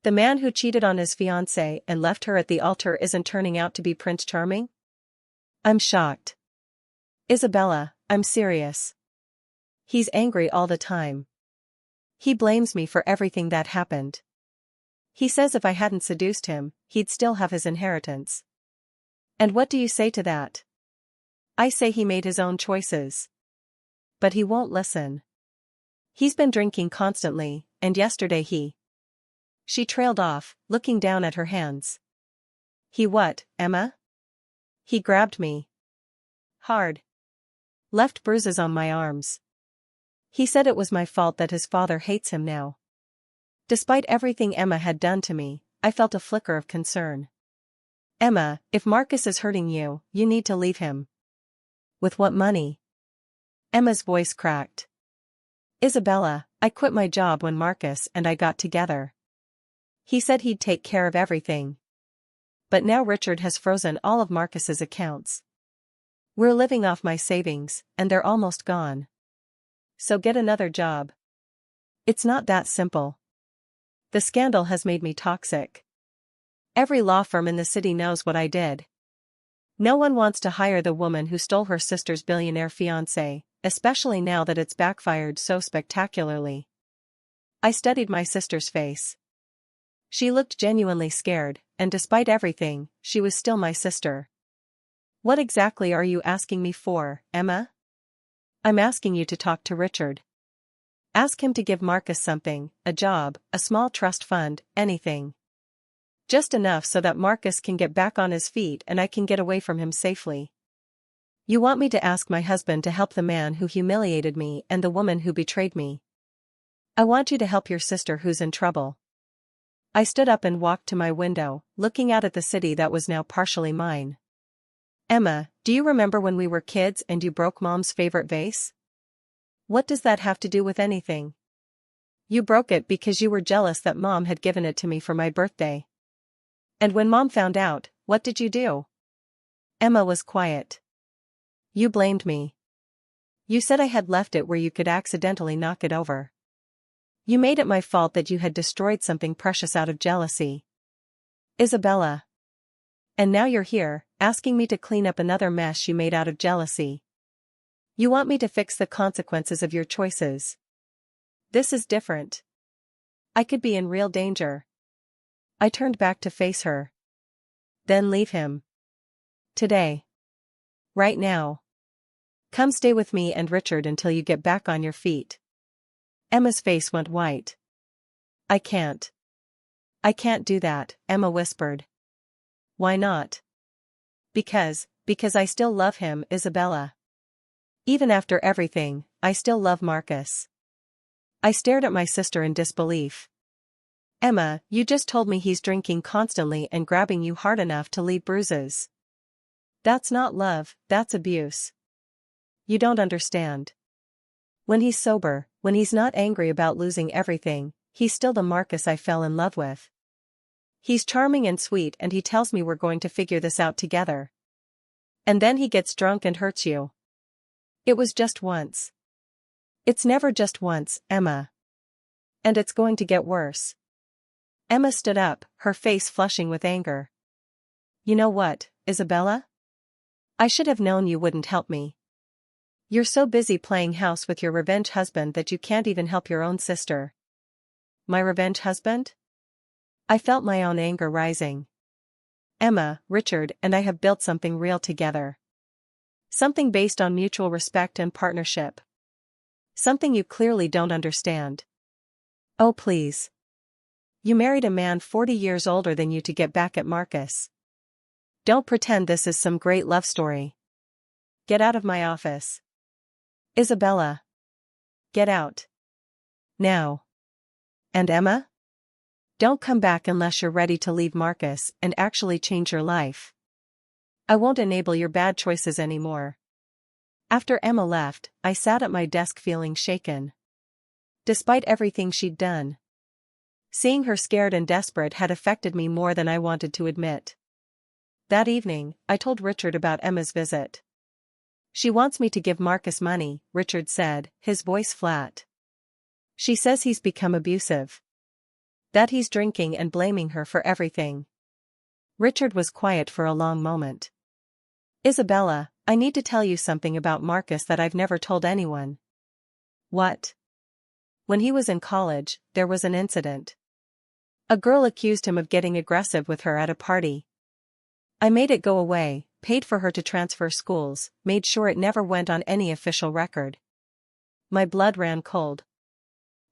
The man who cheated on his fiancée and left her at the altar isn't turning out to be Prince Charming? I'm shocked. Isabella, I'm serious. He's angry all the time. He blames me for everything that happened. He says if I hadn't seduced him, he'd still have his inheritance. And what do you say to that? I say he made his own choices. But he won't listen. He's been drinking constantly, and yesterday She trailed off, looking down at her hands. He what, Emma? He grabbed me. Hard. Left bruises on my arms. He said it was my fault that his father hates him now. Despite everything Emma had done to me, I felt a flicker of concern. Emma, if Marcus is hurting you, you need to leave him. With what money? Emma's voice cracked. Isabella, I quit my job when Marcus and I got together. He said he'd take care of everything. But now Richard has frozen all of Marcus's accounts. We're living off my savings, and they're almost gone. So get another job. It's not that simple. The scandal has made me toxic. Every law firm in the city knows what I did. No one wants to hire the woman who stole her sister's billionaire fiancé, especially now that it's backfired so spectacularly. I studied my sister's face. She looked genuinely scared, and despite everything, she was still my sister. What exactly are you asking me for, Emma? I'm asking you to talk to Richard. Ask him to give Marcus something, a job, a small trust fund, anything. Just enough so that Marcus can get back on his feet and I can get away from him safely. You want me to ask my husband to help the man who humiliated me and the woman who betrayed me. I want you to help your sister who's in trouble. I stood up and walked to my window, looking out at the city that was now partially mine. Emma, do you remember when we were kids and you broke Mom's favorite vase? What does that have to do with anything? You broke it because you were jealous that Mom had given it to me for my birthday. And when Mom found out, what did you do? Emma was quiet. You blamed me. You said I had left it where you could accidentally knock it over. You made it my fault that you had destroyed something precious out of jealousy. Isabella. And now you're here, asking me to clean up another mess you made out of jealousy. You want me to fix the consequences of your choices. This is different. I could be in real danger. I turned back to face her. Then leave him. Today. Right now. Come stay with me and Richard until you get back on your feet. Emma's face went white. I can't. I can't do that, Emma whispered. Why not? Because I still love him, Isabella. Even after everything, I still love Marcus. I stared at my sister in disbelief. Emma, you just told me he's drinking constantly and grabbing you hard enough to leave bruises. That's not love, that's abuse. You don't understand. When he's sober, when he's not angry about losing everything, he's still the Marcus I fell in love with. He's charming and sweet and he tells me we're going to figure this out together. And then he gets drunk and hurts you. It was just once. It's never just once, Emma. And it's going to get worse. Emma stood up, her face flushing with anger. You know what, Isabella? I should have known you wouldn't help me. You're so busy playing house with your revenge husband that you can't even help your own sister. My revenge husband? I felt my own anger rising. Emma, Richard and I have built something real together. Something based on mutual respect and partnership. Something you clearly don't understand. Oh please. You married a man 40 years older than you to get back at Marcus. Don't pretend this is some great love story. Get out of my office. Isabella. Get out. Now. And Emma? Don't come back unless you're ready to leave Marcus and actually change your life. I won't enable your bad choices anymore. After Emma left, I sat at my desk feeling shaken. Despite everything she'd done. Seeing her scared and desperate had affected me more than I wanted to admit. That evening, I told Richard about Emma's visit. She wants me to give Marcus money, Richard said, his voice flat. She says he's become abusive. That he's drinking and blaming her for everything. Richard was quiet for a long moment. Isabella, I need to tell you something about Marcus that I've never told anyone. What? When he was in college, there was an incident. A girl accused him of getting aggressive with her at a party. I made it go away, paid for her to transfer schools, made sure it never went on any official record. My blood ran cold.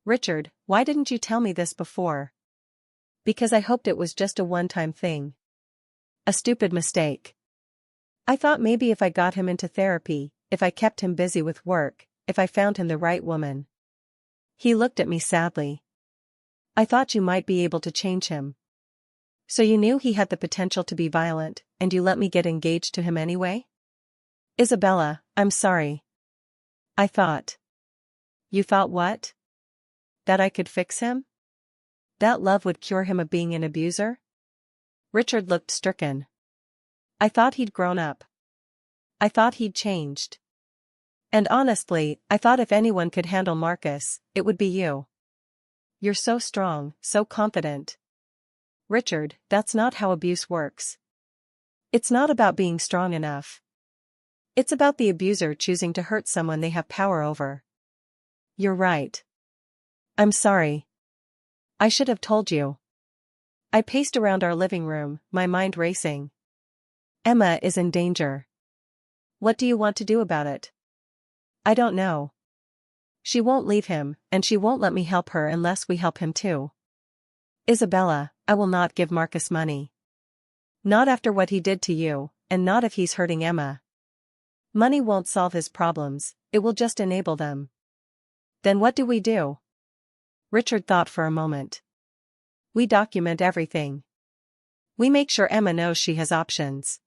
Richard, why didn't you tell me this before? Because I hoped it was just a one-time thing. A stupid mistake. I thought maybe if I got him into therapy, if I kept him busy with work, if I found him the right woman. He looked at me sadly. I thought you might be able to change him. So you knew he had the potential to be violent, and you let me get engaged to him anyway? Isabella, I'm sorry. I thought. You thought what? That I could fix him? That love would cure him of being an abuser? Richard looked stricken. I thought he'd grown up. I thought he'd changed. And honestly, I thought if anyone could handle Marcus, it would be you. you're so strong, so confident. Richard, that's not how abuse works. It's not about being strong enough. It's about the abuser choosing to hurt someone they have power over. You're right. I'm sorry. I should have told you. I paced around our living room, my mind racing. Emma is in danger. What do you want to do about it? I don't know. She won't leave him, and she won't let me help her unless we help him too. Isabella, I will not give Marcus money. Not after what he did to you, and not if he's hurting Emma. Money won't solve his problems, it will just enable them. Then what do we do? Richard thought for a moment. We document everything. We make sure Emma knows she has options.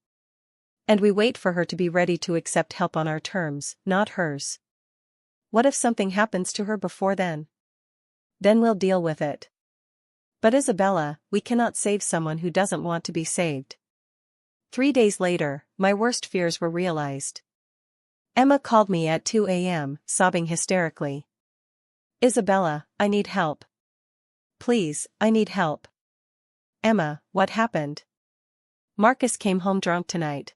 And we wait for her to be ready to accept help on our terms, not hers. What if something happens to her before then? Then we'll deal with it. But Isabella, we cannot save someone who doesn't want to be saved. 3 days later, my worst fears were realized. Emma called me at 2 a.m., sobbing hysterically. Isabella, I need help. Please, I need help. Emma, what happened? Marcus came home drunk tonight.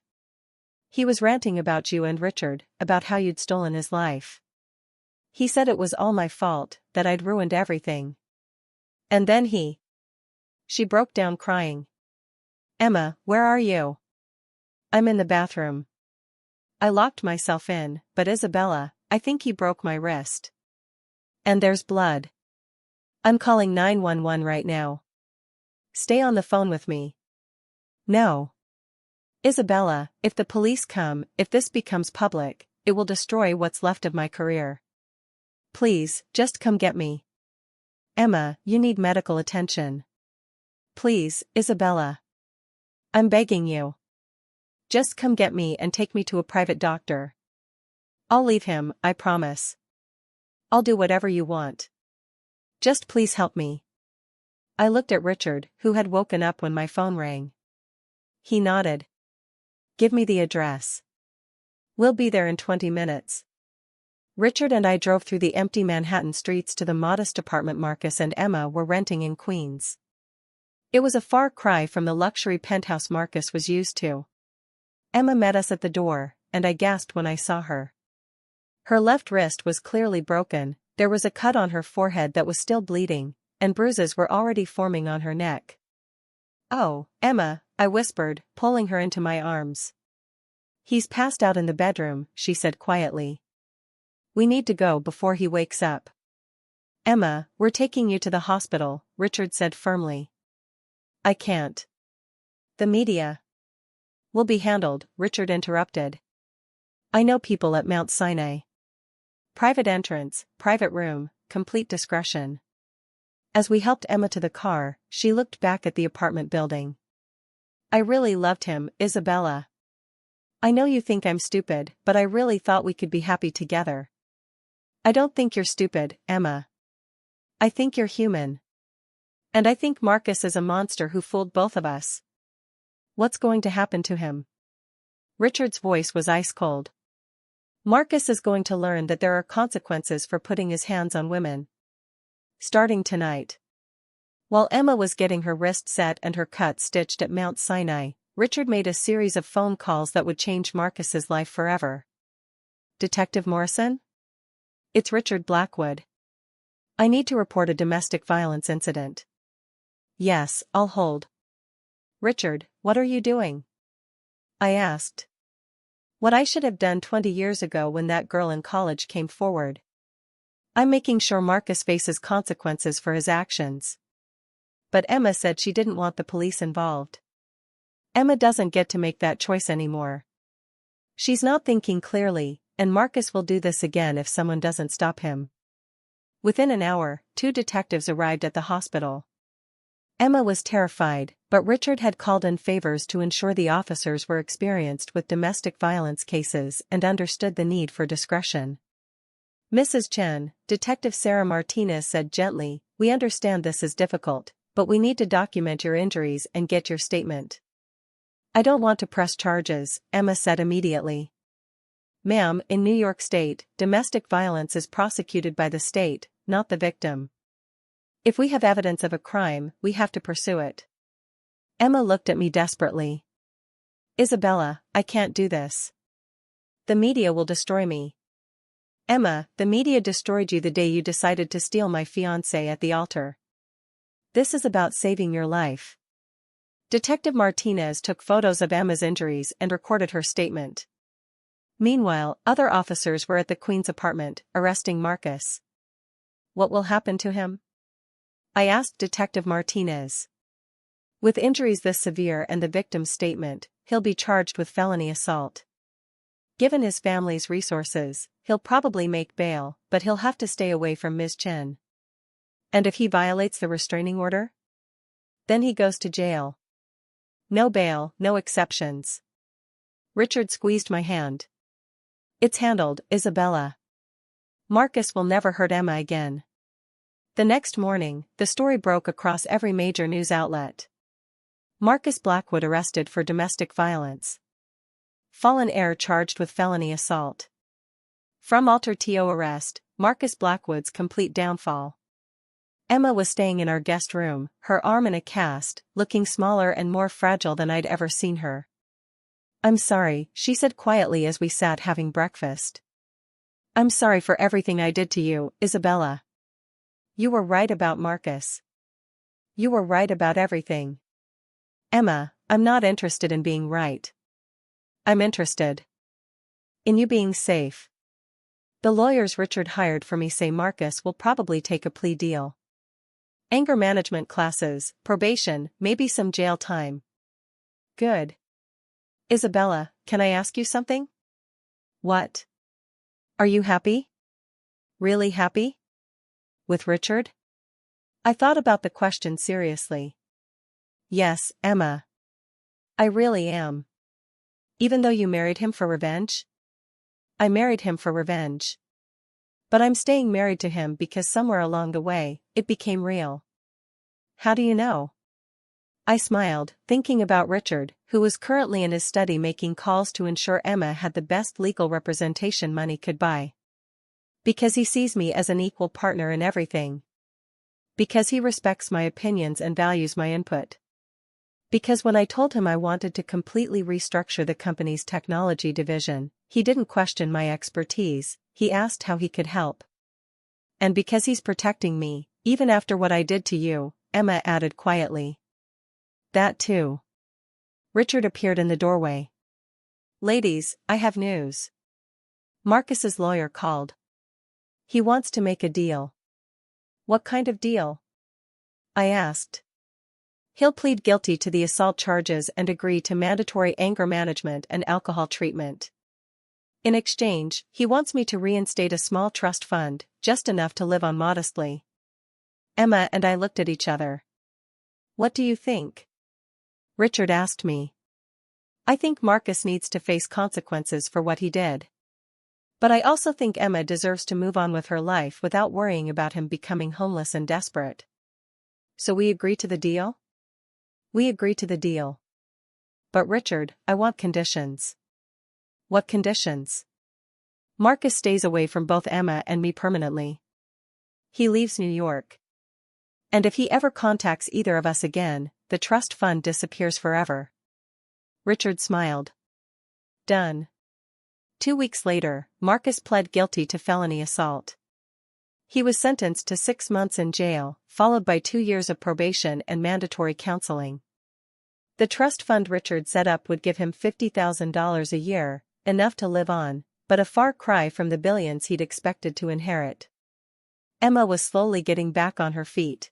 He was ranting about you and Richard, about how you'd stolen his life. He said it was all my fault, that I'd ruined everything. And then She broke down crying. Emma, where are you? I'm in the bathroom. I locked myself in, but Isabella, I think he broke my wrist. And there's blood. I'm calling 911 right now. Stay on the phone with me. No. Isabella, if the police come, if this becomes public, it will destroy what's left of my career. Please, just come get me. Emma, you need medical attention. Please, Isabella. I'm begging you. Just come get me and take me to a private doctor. I'll leave him, I promise. I'll do whatever you want. Just please help me. I looked at Richard, who had woken up when my phone rang. He nodded. Give me the address. We'll be there in 20 minutes. Richard and I drove through the empty Manhattan streets to the modest apartment Marcus and Emma were renting in Queens. It was a far cry from the luxury penthouse Marcus was used to. Emma met us at the door, and I gasped when I saw her. Her left wrist was clearly broken, there was a cut on her forehead that was still bleeding, and bruises were already forming on her neck. Oh, Emma, I whispered, pulling her into my arms. He's passed out in the bedroom, she said quietly. We need to go before he wakes up. Emma, we're taking you to the hospital, Richard said firmly. I can't. The media will be handled, Richard interrupted. I know people at Mount Sinai. Private entrance, private room, complete discretion. As we helped Emma to the car, she looked back at the apartment building. I really loved him, Isabella. I know you think I'm stupid, but I really thought we could be happy together. I don't think you're stupid, Emma. I think you're human. And I think Marcus is a monster who fooled both of us. What's going to happen to him? Richard's voice was ice cold. Marcus is going to learn that there are consequences for putting his hands on women. Starting tonight. While Emma was getting her wrist set and her cut stitched at Mount Sinai, Richard made a series of phone calls that would change Marcus's life forever. Detective Morrison? It's Richard Blackwood. I need to report a domestic violence incident. Yes, I'll hold. Richard, what are you doing? I asked. What I should have done 20 years ago when that girl in college came forward. I'm making sure Marcus faces consequences for his actions. But Emma said she didn't want the police involved. Emma doesn't get to make that choice anymore. She's not thinking clearly, and Marcus will do this again if someone doesn't stop him. Within an hour, 2 detectives arrived at the hospital. Emma was terrified, but Richard had called in favors to ensure the officers were experienced with domestic violence cases and understood the need for discretion. Mrs. Chen, Detective Sarah Martinez said gently, we understand this is difficult, but we need to document your injuries and get your statement. I don't want to press charges, Emma said immediately. Ma'am, in New York State, domestic violence is prosecuted by the state, not the victim. If we have evidence of a crime, we have to pursue it. Emma looked at me desperately. Isabella, I can't do this. The media will destroy me. Emma, the media destroyed you the day you decided to steal my fiancé at the altar. This is about saving your life. Detective Martinez took photos of Emma's injuries and recorded her statement. Meanwhile, other officers were at the Queen's apartment, arresting Marcus. What will happen to him? I asked Detective Martinez. With injuries this severe and the victim's statement, he'll be charged with felony assault. Given his family's resources, he'll probably make bail, but he'll have to stay away from Ms. Chen. And if he violates the restraining order? Then he goes to jail. No bail, no exceptions. Richard squeezed my hand. It's handled, Isabella. Marcus will never hurt Emma again. The next morning, the story broke across every major news outlet. Marcus Blackwood arrested for domestic violence. Fallen heir charged with felony assault. From alter to arrest, Marcus Blackwood's complete downfall. Emma was staying in our guest room, her arm in a cast, looking smaller and more fragile than I'd ever seen her. I'm sorry, she said quietly as we sat having breakfast. I'm sorry for everything I did to you, Isabella. You were right about Marcus. You were right about everything. Emma, I'm not interested in being right. I'm interested in you being safe. The lawyers Richard hired for me say Marcus will probably take a plea deal. Anger management classes, probation, maybe some jail time. Good. Isabella, can I ask you something? What? Are you happy? Really happy? With Richard? I thought about the question seriously. Yes, Emma. I really am. Even though you married him for revenge? I married him for revenge. But I'm staying married to him because somewhere along the way, it became real. How do you know? I smiled, thinking about Richard, who was currently in his study making calls to ensure Emma had the best legal representation money could buy. Because he sees me as an equal partner in everything. Because he respects my opinions and values my input. Because when I told him I wanted to completely restructure the company's technology division, he didn't question my expertise, he asked how he could help. And because he's protecting me, even after what I did to you, Emma added quietly. That too. Richard appeared in the doorway. Ladies, I have news. Marcus's lawyer called. He wants to make a deal. What kind of deal? I asked. He'll plead guilty to the assault charges and agree to mandatory anger management and alcohol treatment. In exchange, he wants me to reinstate a small trust fund, just enough to live on modestly. Emma and I looked at each other. What do you think? Richard asked me. I think Marcus needs to face consequences for what he did. But I also think Emma deserves to move on with her life without worrying about him becoming homeless and desperate. So we agree to the deal? We agree to the deal. But Richard, I want conditions. What conditions? Marcus stays away from both Emma and me permanently. He leaves New York. And if he ever contacts either of us again, the trust fund disappears forever. Richard smiled. Done. 2 weeks later, Marcus pled guilty to felony assault. He was sentenced to 6 months in jail, followed by 2 years of probation and mandatory counseling. The trust fund Richard set up would give him $50,000 a year, enough to live on, but a far cry from the billions he'd expected to inherit. Emma was slowly getting back on her feet.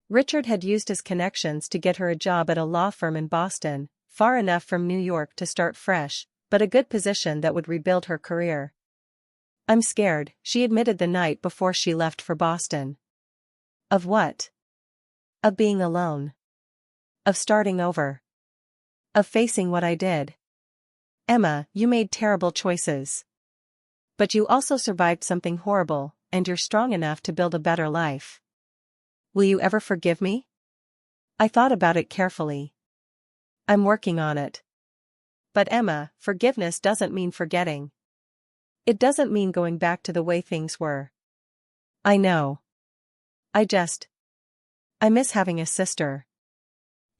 Richard had used his connections to get her a job at a law firm in Boston, far enough from New York to start fresh, but a good position that would rebuild her career. I'm scared, she admitted the night before she left for Boston. Of what? Of being alone. Of starting over. Of facing what I did. Emma, you made terrible choices. But you also survived something horrible, and you're strong enough to build a better life. Will you ever forgive me? I thought about it carefully. I'm working on it. But Emma, forgiveness doesn't mean forgetting. It doesn't mean going back to the way things were. I know. I just I miss having a sister.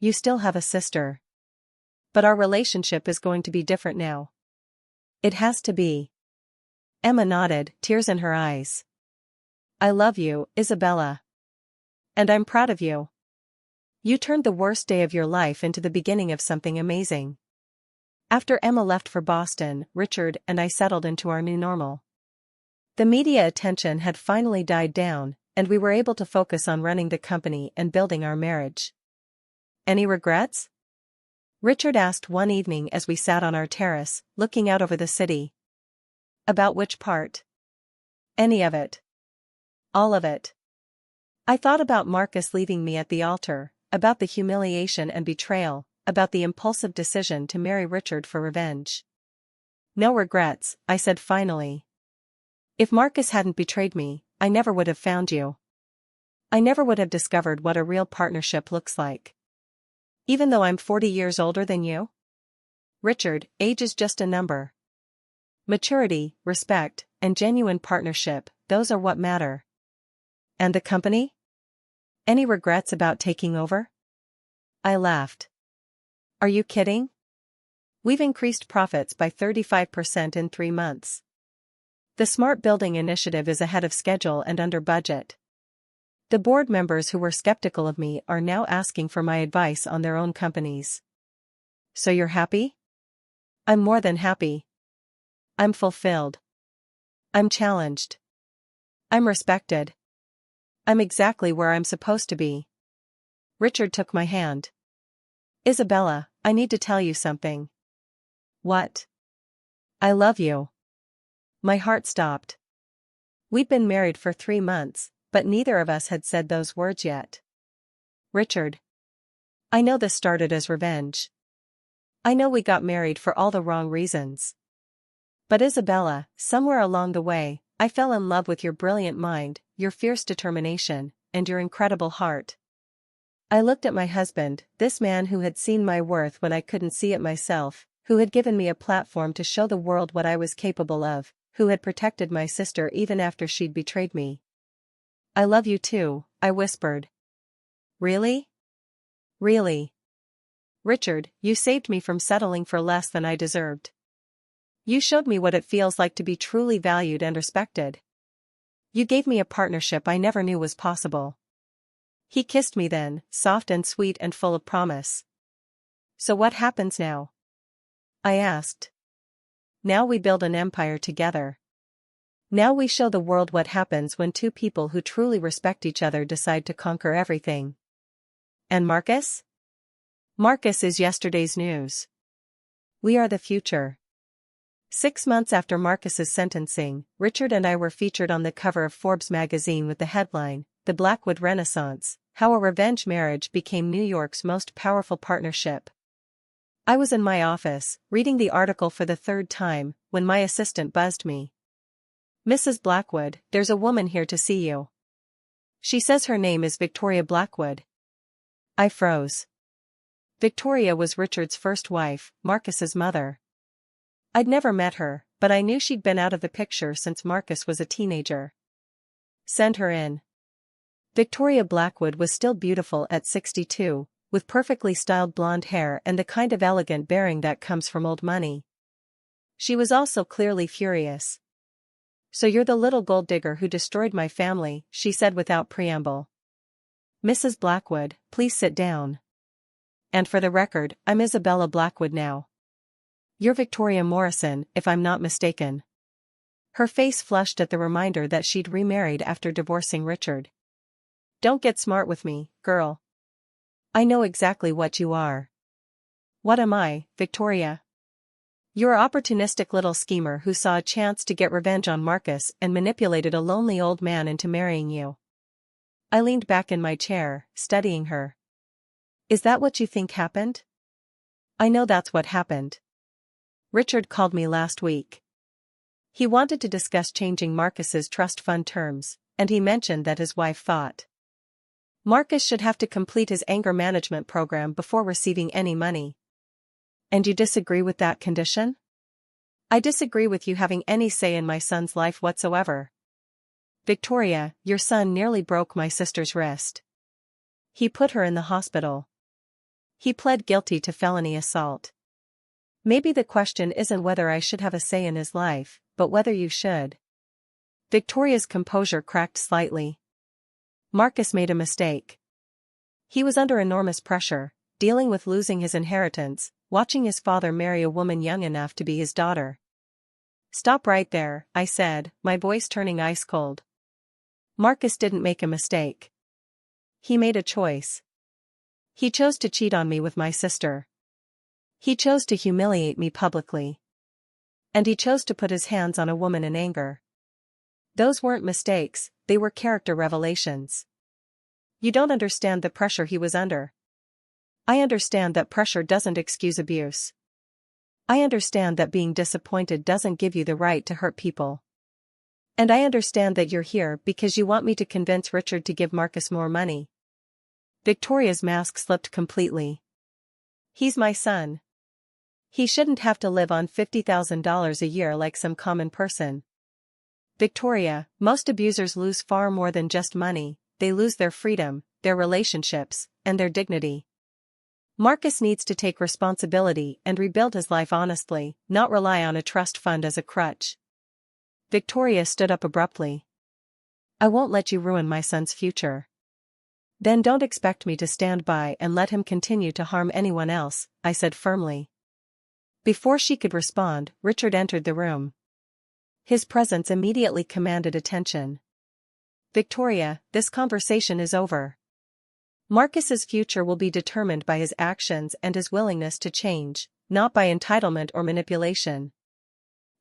You still have a sister. But our relationship is going to be different now. It has to be. Emma nodded, tears in her eyes. I love you, Isabella. And I'm proud of you. You turned the worst day of your life into the beginning of something amazing. After Emma left for Boston, Richard and I settled into our new normal. The media attention had finally died down, and we were able to focus on running the company and building our marriage. Any regrets? Richard asked one evening as we sat on our terrace, looking out over the city. About which part? Any of it. All of it. I thought about Marcus leaving me at the altar, about the humiliation and betrayal, about the impulsive decision to marry Richard for revenge. No regrets, I said finally. If Marcus hadn't betrayed me, I never would have found you. I never would have discovered what a real partnership looks like. Even though I'm 40 years older than you? Richard, age is just a number. Maturity, respect, and genuine partnership, those are what matter. And the company? Any regrets about taking over? I laughed. Are you kidding? We've increased profits by 35% in 3 months. The Smart Building Initiative is ahead of schedule and under budget. The board members who were skeptical of me are now asking for my advice on their own companies. So you're happy? I'm more than happy. I'm fulfilled. I'm challenged. I'm respected. I'm exactly where I'm supposed to be. Richard took my hand. Isabella, I need to tell you something. What? I love you. My heart stopped. We'd been married for 3 months, but neither of us had said those words yet. Richard. I know this started as revenge. I know we got married for all the wrong reasons. But Isabella, somewhere along the way, I fell in love with your brilliant mind, your fierce determination, and your incredible heart. I looked at my husband, this man who had seen my worth when I couldn't see it myself, who had given me a platform to show the world what I was capable of, who had protected my sister even after she'd betrayed me. I love you too, I whispered. Really? Really? Richard, you saved me from settling for less than I deserved. You showed me what it feels like to be truly valued and respected. You gave me a partnership I never knew was possible. He kissed me then, soft and sweet and full of promise. So what happens now? I asked. Now we build an empire together. Now we show the world what happens when two people who truly respect each other decide to conquer everything. And Marcus? Marcus is yesterday's news. We are the future. 6 months after Marcus's sentencing, Richard and I were featured on the cover of Forbes magazine with the headline, The Blackwood Renaissance, How a Revenge Marriage Became New York's Most Powerful Partnership. I was in my office, reading the article for the 3rd time, when my assistant buzzed me. Mrs. Blackwood, there's a woman here to see you. She says her name is Victoria Blackwood. I froze. Victoria was Richard's first wife, Marcus's mother. I'd never met her, but I knew she'd been out of the picture since Marcus was a teenager. Send her in. Victoria Blackwood was still beautiful at 62, with perfectly styled blonde hair and the kind of elegant bearing that comes from old money. She was also clearly furious. So you're the little gold digger who destroyed my family, she said without preamble. Mrs. Blackwood, please sit down. And for the record, I'm Isabella Blackwood now. You're Victoria Morrison, if I'm not mistaken. Her face flushed at the reminder that she'd remarried after divorcing Richard. Don't get smart with me, girl. I know exactly what you are. What am I, Victoria? You're an opportunistic little schemer who saw a chance to get revenge on Marcus and manipulated a lonely old man into marrying you. I leaned back in my chair, studying her. Is that what you think happened? I know that's what happened. Richard called me last week. He wanted to discuss changing Marcus's trust fund terms, and he mentioned that his wife thought Marcus should have to complete his anger management program before receiving any money. And you disagree with that condition? I disagree with you having any say in my son's life whatsoever. Victoria, your son nearly broke my sister's wrist. He put her in the hospital. He pled guilty to felony assault. Maybe the question isn't whether I should have a say in his life, but whether you should. Victoria's composure cracked slightly. Marcus made a mistake. He was under enormous pressure, dealing with losing his inheritance, watching his father marry a woman young enough to be his daughter. Stop right there, I said, my voice turning ice cold. Marcus didn't make a mistake. He made a choice. He chose to cheat on me with my sister. He chose to humiliate me publicly. And he chose to put his hands on a woman in anger. Those weren't mistakes, they were character revelations. You don't understand the pressure he was under. I understand that pressure doesn't excuse abuse. I understand that being disappointed doesn't give you the right to hurt people. And I understand that you're here because you want me to convince Richard to give Marcus more money. Victoria's mask slipped completely. He's my son. He shouldn't have to live on $50,000 a year like some common person. Victoria, most abusers lose far more than just money, they lose their freedom, their relationships, and their dignity. Marcus needs to take responsibility and rebuild his life honestly, not rely on a trust fund as a crutch. Victoria stood up abruptly. I won't let you ruin my son's future. Then don't expect me to stand by and let him continue to harm anyone else, I said firmly. Before she could respond, Richard entered the room. His presence immediately commanded attention. Victoria, this conversation is over. Marcus's future will be determined by his actions and his willingness to change, not by entitlement or manipulation.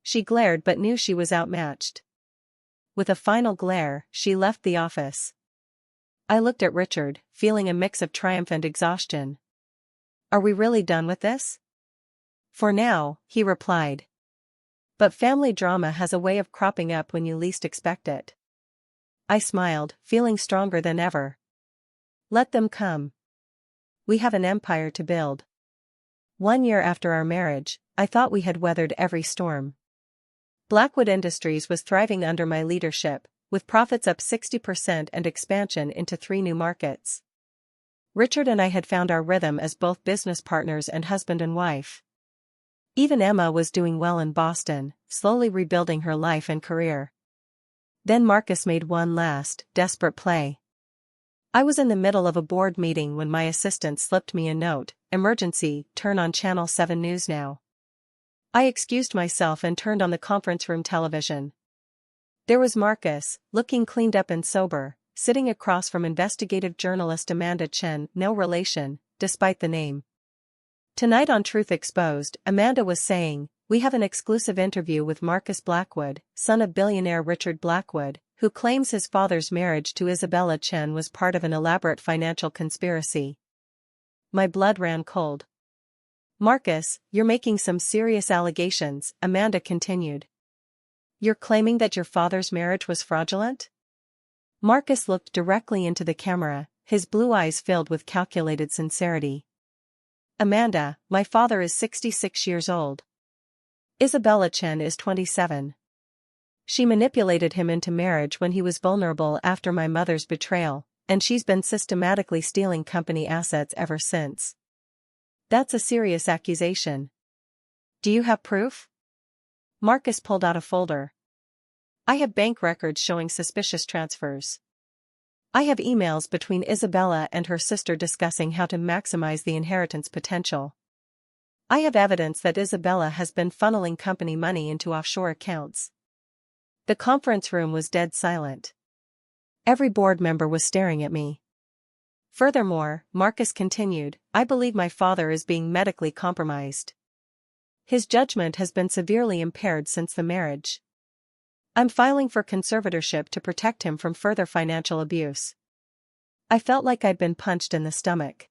She glared but knew she was outmatched. With a final glare, she left the office. I looked at Richard, feeling a mix of triumph and exhaustion. Are we really done with this? For now, he replied. But family drama has a way of cropping up when you least expect it. I smiled, feeling stronger than ever. Let them come. We have an empire to build. 1 year after our marriage, I thought we had weathered every storm. Blackwood Industries was thriving under my leadership, with profits up 60% and expansion into 3 new markets. Richard and I had found our rhythm as both business partners and husband and wife. Even Emma was doing well in Boston, slowly rebuilding her life and career. Then Marcus made one last, desperate play. I was in the middle of a board meeting when my assistant slipped me a note, "Emergency, turn on Channel 7 News now." I excused myself and turned on the conference room television. There was Marcus, looking cleaned up and sober, sitting across from investigative journalist Isabella Chen, no relation, despite the name. Tonight on Truth Exposed, Amanda was saying, "We have an exclusive interview with Marcus Blackwood, son of billionaire Richard Blackwood, who claims his father's marriage to Isabella Chen was part of an elaborate financial conspiracy." My blood ran cold. "Marcus, you're making some serious allegations," Amanda continued. "You're claiming that your father's marriage was fraudulent?" Marcus looked directly into the camera, his blue eyes filled with calculated sincerity. "Amanda, my father is 66 years old. Isabella Chen is 27. She manipulated him into marriage when he was vulnerable after my mother's betrayal, and she's been systematically stealing company assets ever since. That's a serious accusation. Do you have proof?" Marcus pulled out a folder. "I have bank records showing suspicious transfers. I have emails between Isabella and her sister discussing how to maximize the inheritance potential. I have evidence that Isabella has been funneling company money into offshore accounts." The conference room was dead silent. Every board member was staring at me. "Furthermore," Marcus continued, "I believe my father is being medically compromised. His judgment has been severely impaired since the marriage. I'm filing for conservatorship to protect him from further financial abuse." I felt like I'd been punched in the stomach.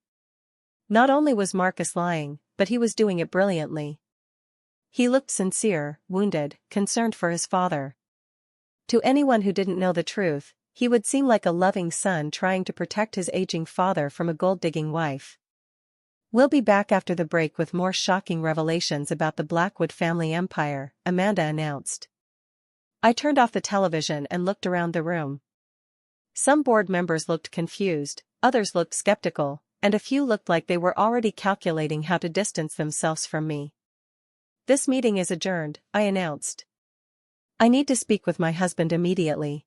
Not only was Marcus lying, but he was doing it brilliantly. He looked sincere, wounded, concerned for his father. To anyone who didn't know the truth, he would seem like a loving son trying to protect his aging father from a gold-digging wife. We'll be back after the break with more shocking revelations about the Blackwood family empire, Amanda announced. I turned off the television and looked around the room. Some board members looked confused, others looked skeptical, and a few looked like they were already calculating how to distance themselves from me. "This meeting is adjourned," I announced. "I need to speak with my husband immediately."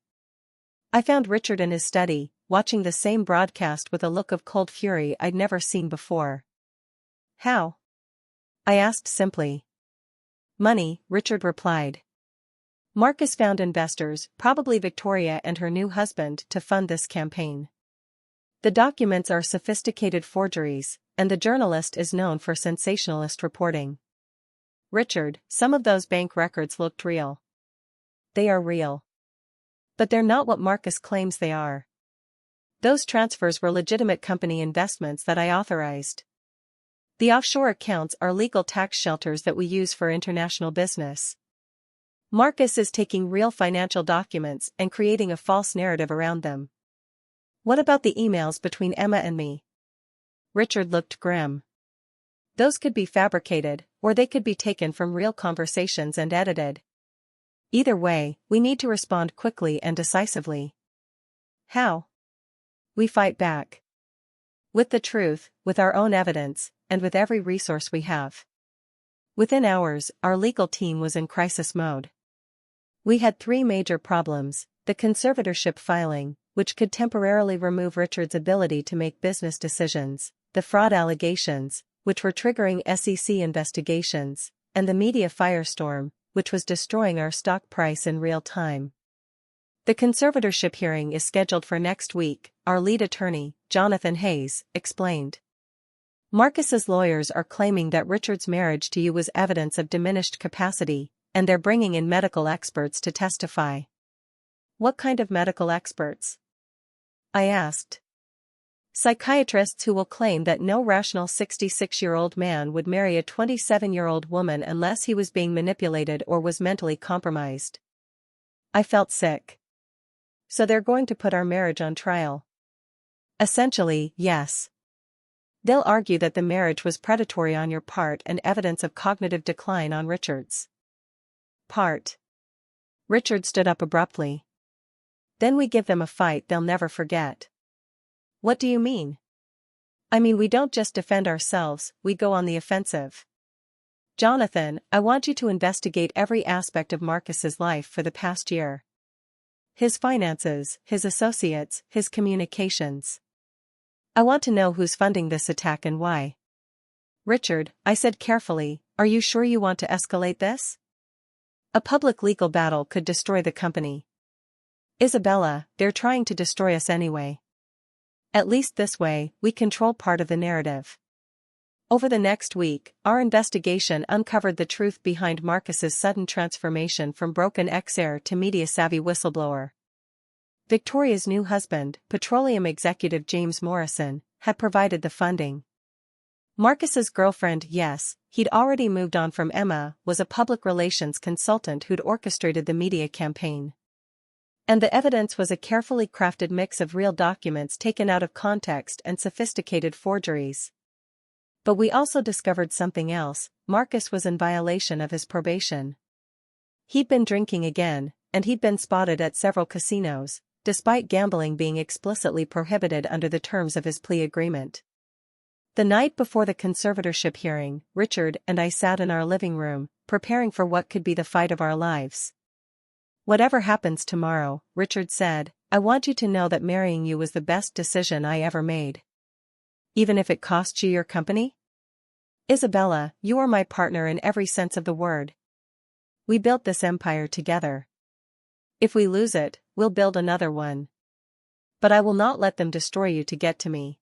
I found Richard in his study, watching the same broadcast with a look of cold fury I'd never seen before. "How?" I asked simply. "Money," Richard replied. "Marcus found investors, probably Victoria and her new husband, to fund this campaign. The documents are sophisticated forgeries, and the journalist is known for sensationalist reporting." "Richard, some of those bank records looked real." "They are real. But they're not what Marcus claims they are. Those transfers were legitimate company investments that I authorized. The offshore accounts are legal tax shelters that we use for international business. Marcus is taking real financial documents and creating a false narrative around them." "What about the emails between Emma and me?" Richard looked grim. "Those could be fabricated, or they could be taken from real conversations and edited. Either way, we need to respond quickly and decisively." "How?" "We fight back. With the truth, with our own evidence, and with every resource we have." Within hours, our legal team was in crisis mode. We had three major problems: the conservatorship filing, which could temporarily remove Richard's ability to make business decisions, the fraud allegations, which were triggering SEC investigations, and the media firestorm, which was destroying our stock price in real time. "The conservatorship hearing is scheduled for next week," our lead attorney, Jonathan Hayes, explained. "Marcus's lawyers are claiming that Richard's marriage to you was evidence of diminished capacity, and they're bringing in medical experts to testify." "What kind of medical experts?" I asked. "Psychiatrists who will claim that no rational 66-year-old man would marry a 27-year-old woman unless he was being manipulated or was mentally compromised." I felt sick. "So they're going to put our marriage on trial?" "Essentially, yes. They'll argue that the marriage was predatory on your part and evidence of cognitive decline on Richard's part." Richard stood up abruptly. "Then we give them a fight they'll never forget." "What do you mean?" "I mean we don't just defend ourselves, we go on the offensive. Jonathan, I want you to investigate every aspect of Marcus's life for the past year. His finances, his associates, his communications. I want to know who's funding this attack and why." "Richard," I said carefully, "are you sure you want to escalate this? A public legal battle could destroy the company." "Isabella, they're trying to destroy us anyway. At least this way, we control part of the narrative." Over the next week, our investigation uncovered the truth behind Marcus's sudden transformation from broken ex-heir to media-savvy whistleblower. Victoria's new husband, petroleum executive James Morrison, had provided the funding. Marcus's girlfriend, yes, he'd already moved on from Emma, was a public relations consultant who'd orchestrated the media campaign. And the evidence was a carefully crafted mix of real documents taken out of context and sophisticated forgeries. But we also discovered something else: Marcus was in violation of his probation. He'd been drinking again, and he'd been spotted at several casinos, despite gambling being explicitly prohibited under the terms of his plea agreement. The night before the conservatorship hearing, Richard and I sat in our living room, preparing for what could be the fight of our lives. "Whatever happens tomorrow," Richard said, "I want you to know that marrying you was the best decision I ever made." "Even if it costs you your company?" "Isabella, you are my partner in every sense of the word. We built this empire together. If we lose it, we'll build another one. But I will not let them destroy you to get to me.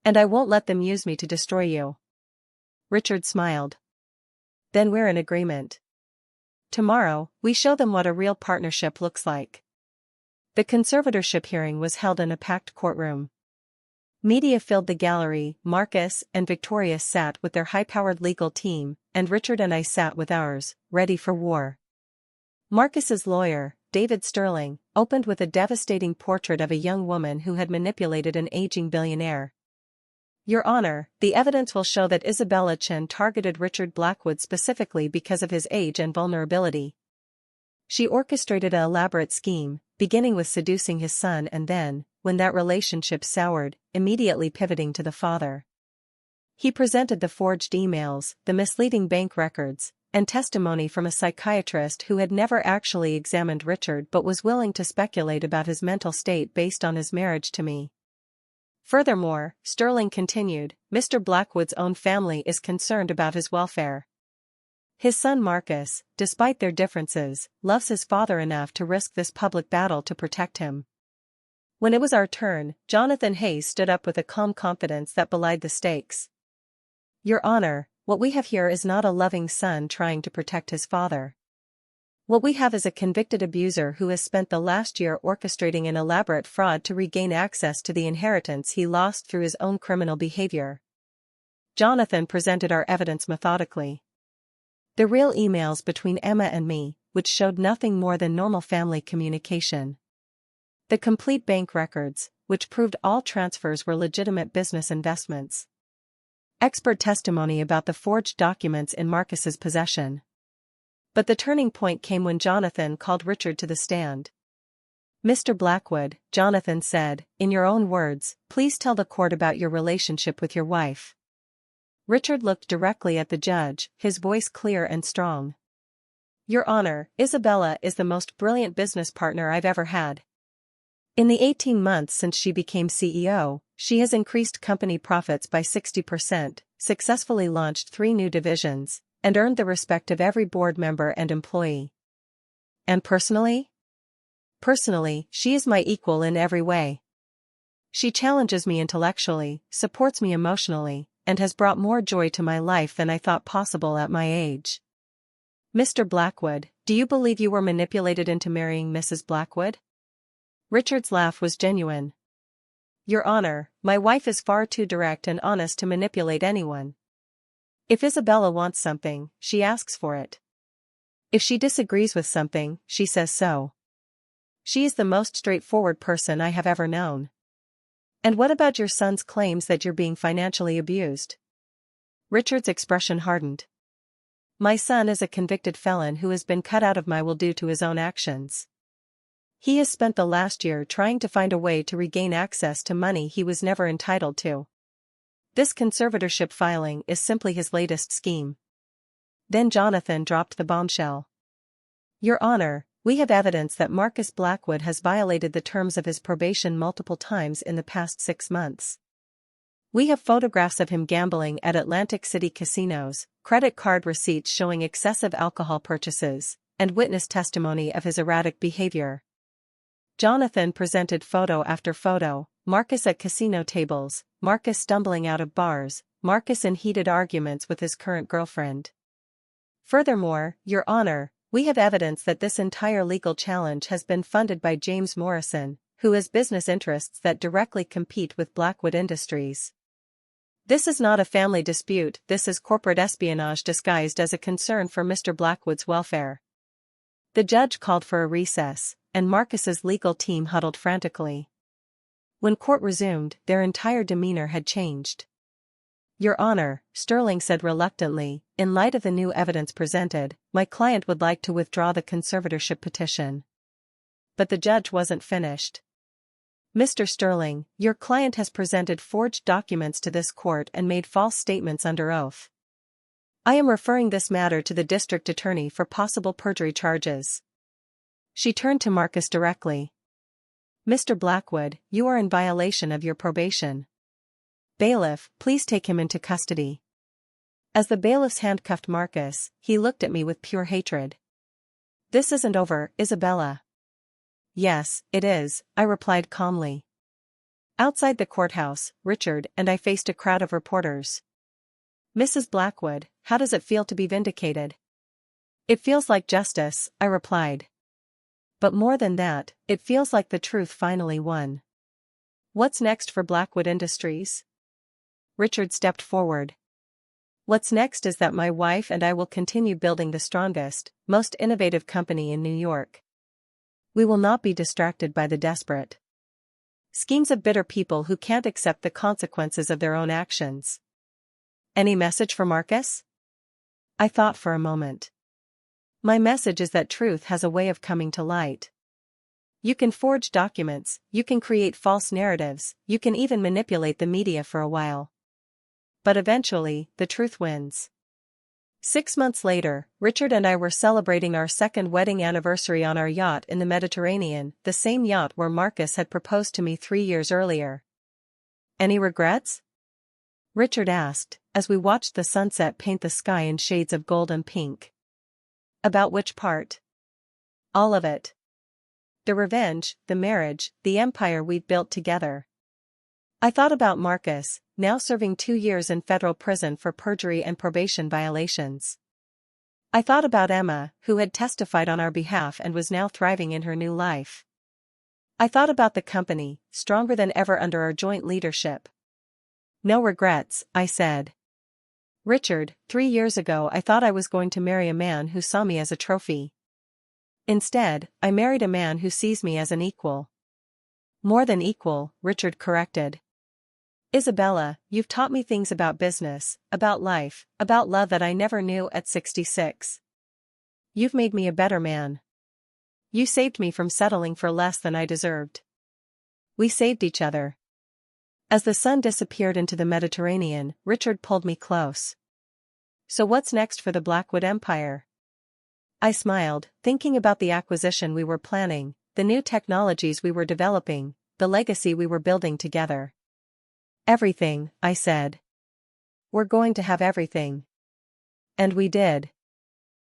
And I won't let them use me to destroy you." Richard smiled. "Then we're in agreement. Tomorrow, we show them what a real partnership looks like." The conservatorship hearing was held in a packed courtroom. Media filled the gallery. Marcus and Victoria sat with their high-powered legal team, and Richard and I sat with ours, ready for war. Marcus's lawyer, David Sterling, opened with a devastating portrait of a young woman who had manipulated an aging billionaire. "Your Honor, the evidence will show that Isabella Chen targeted Richard Blackwood specifically because of his age and vulnerability. She orchestrated an elaborate scheme, beginning with seducing his son and then, when that relationship soured, immediately pivoting to the father. He presented the forged emails, the misleading bank records, and testimony from a psychiatrist who had never actually examined Richard but was willing to speculate about his mental state based on his marriage to me. Furthermore, Sterling continued, Mr. Blackwood's own family is concerned about his welfare. His son Marcus, despite their differences, loves his father enough to risk this public battle to protect him. When it was our turn, Jonathan Hayes stood up with a calm confidence that belied the stakes. Your Honor, what we have here is not a loving son trying to protect his father. What we have is a convicted abuser who has spent the last year orchestrating an elaborate fraud to regain access to the inheritance he lost through his own criminal behavior. Jonathan presented our evidence methodically. The real emails between Emma and me, which showed nothing more than normal family communication. The complete bank records, which proved all transfers were legitimate business investments. Expert testimony about the forged documents in Marcus's possession. But the turning point came when Jonathan called Richard to the stand. Mr. Blackwood, Jonathan said, in your own words, please tell the court about your relationship with your wife. Richard looked directly at the judge, his voice clear and strong. Your Honor, Isabella is the most brilliant business partner I've ever had. In the 18 months since she became CEO, she has increased company profits by 60%, successfully launched 3 new divisions, and earned the respect of every board member and employee. And personally? Personally, she is my equal in every way. She challenges me intellectually, supports me emotionally, and has brought more joy to my life than I thought possible at my age. Mr. Blackwood, do you believe you were manipulated into marrying Mrs. Blackwood? Richard's laugh was genuine. Your Honor, my wife is far too direct and honest to manipulate anyone. If Isabella wants something, she asks for it. If she disagrees with something, she says so. She is the most straightforward person I have ever known. And what about your son's claims that you're being financially abused? Richard's expression hardened. My son is a convicted felon who has been cut out of my will due to his own actions. He has spent the last year trying to find a way to regain access to money he was never entitled to. This conservatorship filing is simply his latest scheme. Then Jonathan dropped the bombshell. Your Honor, we have evidence that Marcus Blackwood has violated the terms of his probation multiple times in the past 6 months. We have photographs of him gambling at Atlantic City casinos, credit card receipts showing excessive alcohol purchases, and witness testimony of his erratic behavior. Jonathan presented photo after photo, Marcus at casino tables, Marcus stumbling out of bars, Marcus in heated arguments with his current girlfriend. Furthermore, Your Honor, we have evidence that this entire legal challenge has been funded by James Morrison, who has business interests that directly compete with Blackwood Industries. This is not a family dispute, this is corporate espionage disguised as a concern for Mr. Blackwood's welfare. The judge called for a recess, and Marcus's legal team huddled frantically. When court resumed, their entire demeanor had changed. Your Honor, Sterling said reluctantly, in light of the new evidence presented, my client would like to withdraw the conservatorship petition. But the judge wasn't finished. Mr. Sterling, your client has presented forged documents to this court and made false statements under oath. I am referring this matter to the district attorney for possible perjury charges. She turned to Marcus directly. Mr. Blackwood, you are in violation of your probation. Bailiff, please take him into custody. As the bailiffs handcuffed Marcus, he looked at me with pure hatred. This isn't over, Isabella. Yes, it is, I replied calmly. Outside the courthouse, Richard and I faced a crowd of reporters. Mrs. Blackwood, how does it feel to be vindicated? It feels like justice, I replied. But more than that, it feels like the truth finally won. What's next for Blackwood Industries? Richard stepped forward. What's next is that my wife and I will continue building the strongest, most innovative company in New York. We will not be distracted by the desperate schemes of bitter people who can't accept the consequences of their own actions. Any message for Marcus? I thought for a moment. My message is that truth has a way of coming to light. You can forge documents, you can create false narratives, you can even manipulate the media for a while. But eventually, the truth wins. 6 months later, Richard and I were celebrating our second wedding anniversary on our yacht in the Mediterranean, the same yacht where Marcus had proposed to me 3 years earlier. Any regrets? Richard asked, as we watched the sunset paint the sky in shades of gold and pink. About which part? All of it. The revenge, the marriage, the empire we'd built together. I thought about Marcus, now serving 2 years in federal prison for perjury and probation violations. I thought about Emma, who had testified on our behalf and was now thriving in her new life. I thought about the company, stronger than ever under our joint leadership. No regrets, I said. Richard, 3 years ago I thought I was going to marry a man who saw me as a trophy. Instead, I married a man who sees me as an equal. More than equal, Richard corrected. Isabella, you've taught me things about business, about life, about love that I never knew at 66. You've made me a better man. You saved me from settling for less than I deserved. We saved each other. As the sun disappeared into the Mediterranean, Richard pulled me close. So what's next for the Blackwood Empire? I smiled, thinking about the acquisition we were planning, the new technologies we were developing, the legacy we were building together. Everything, I said. We're going to have everything. And we did.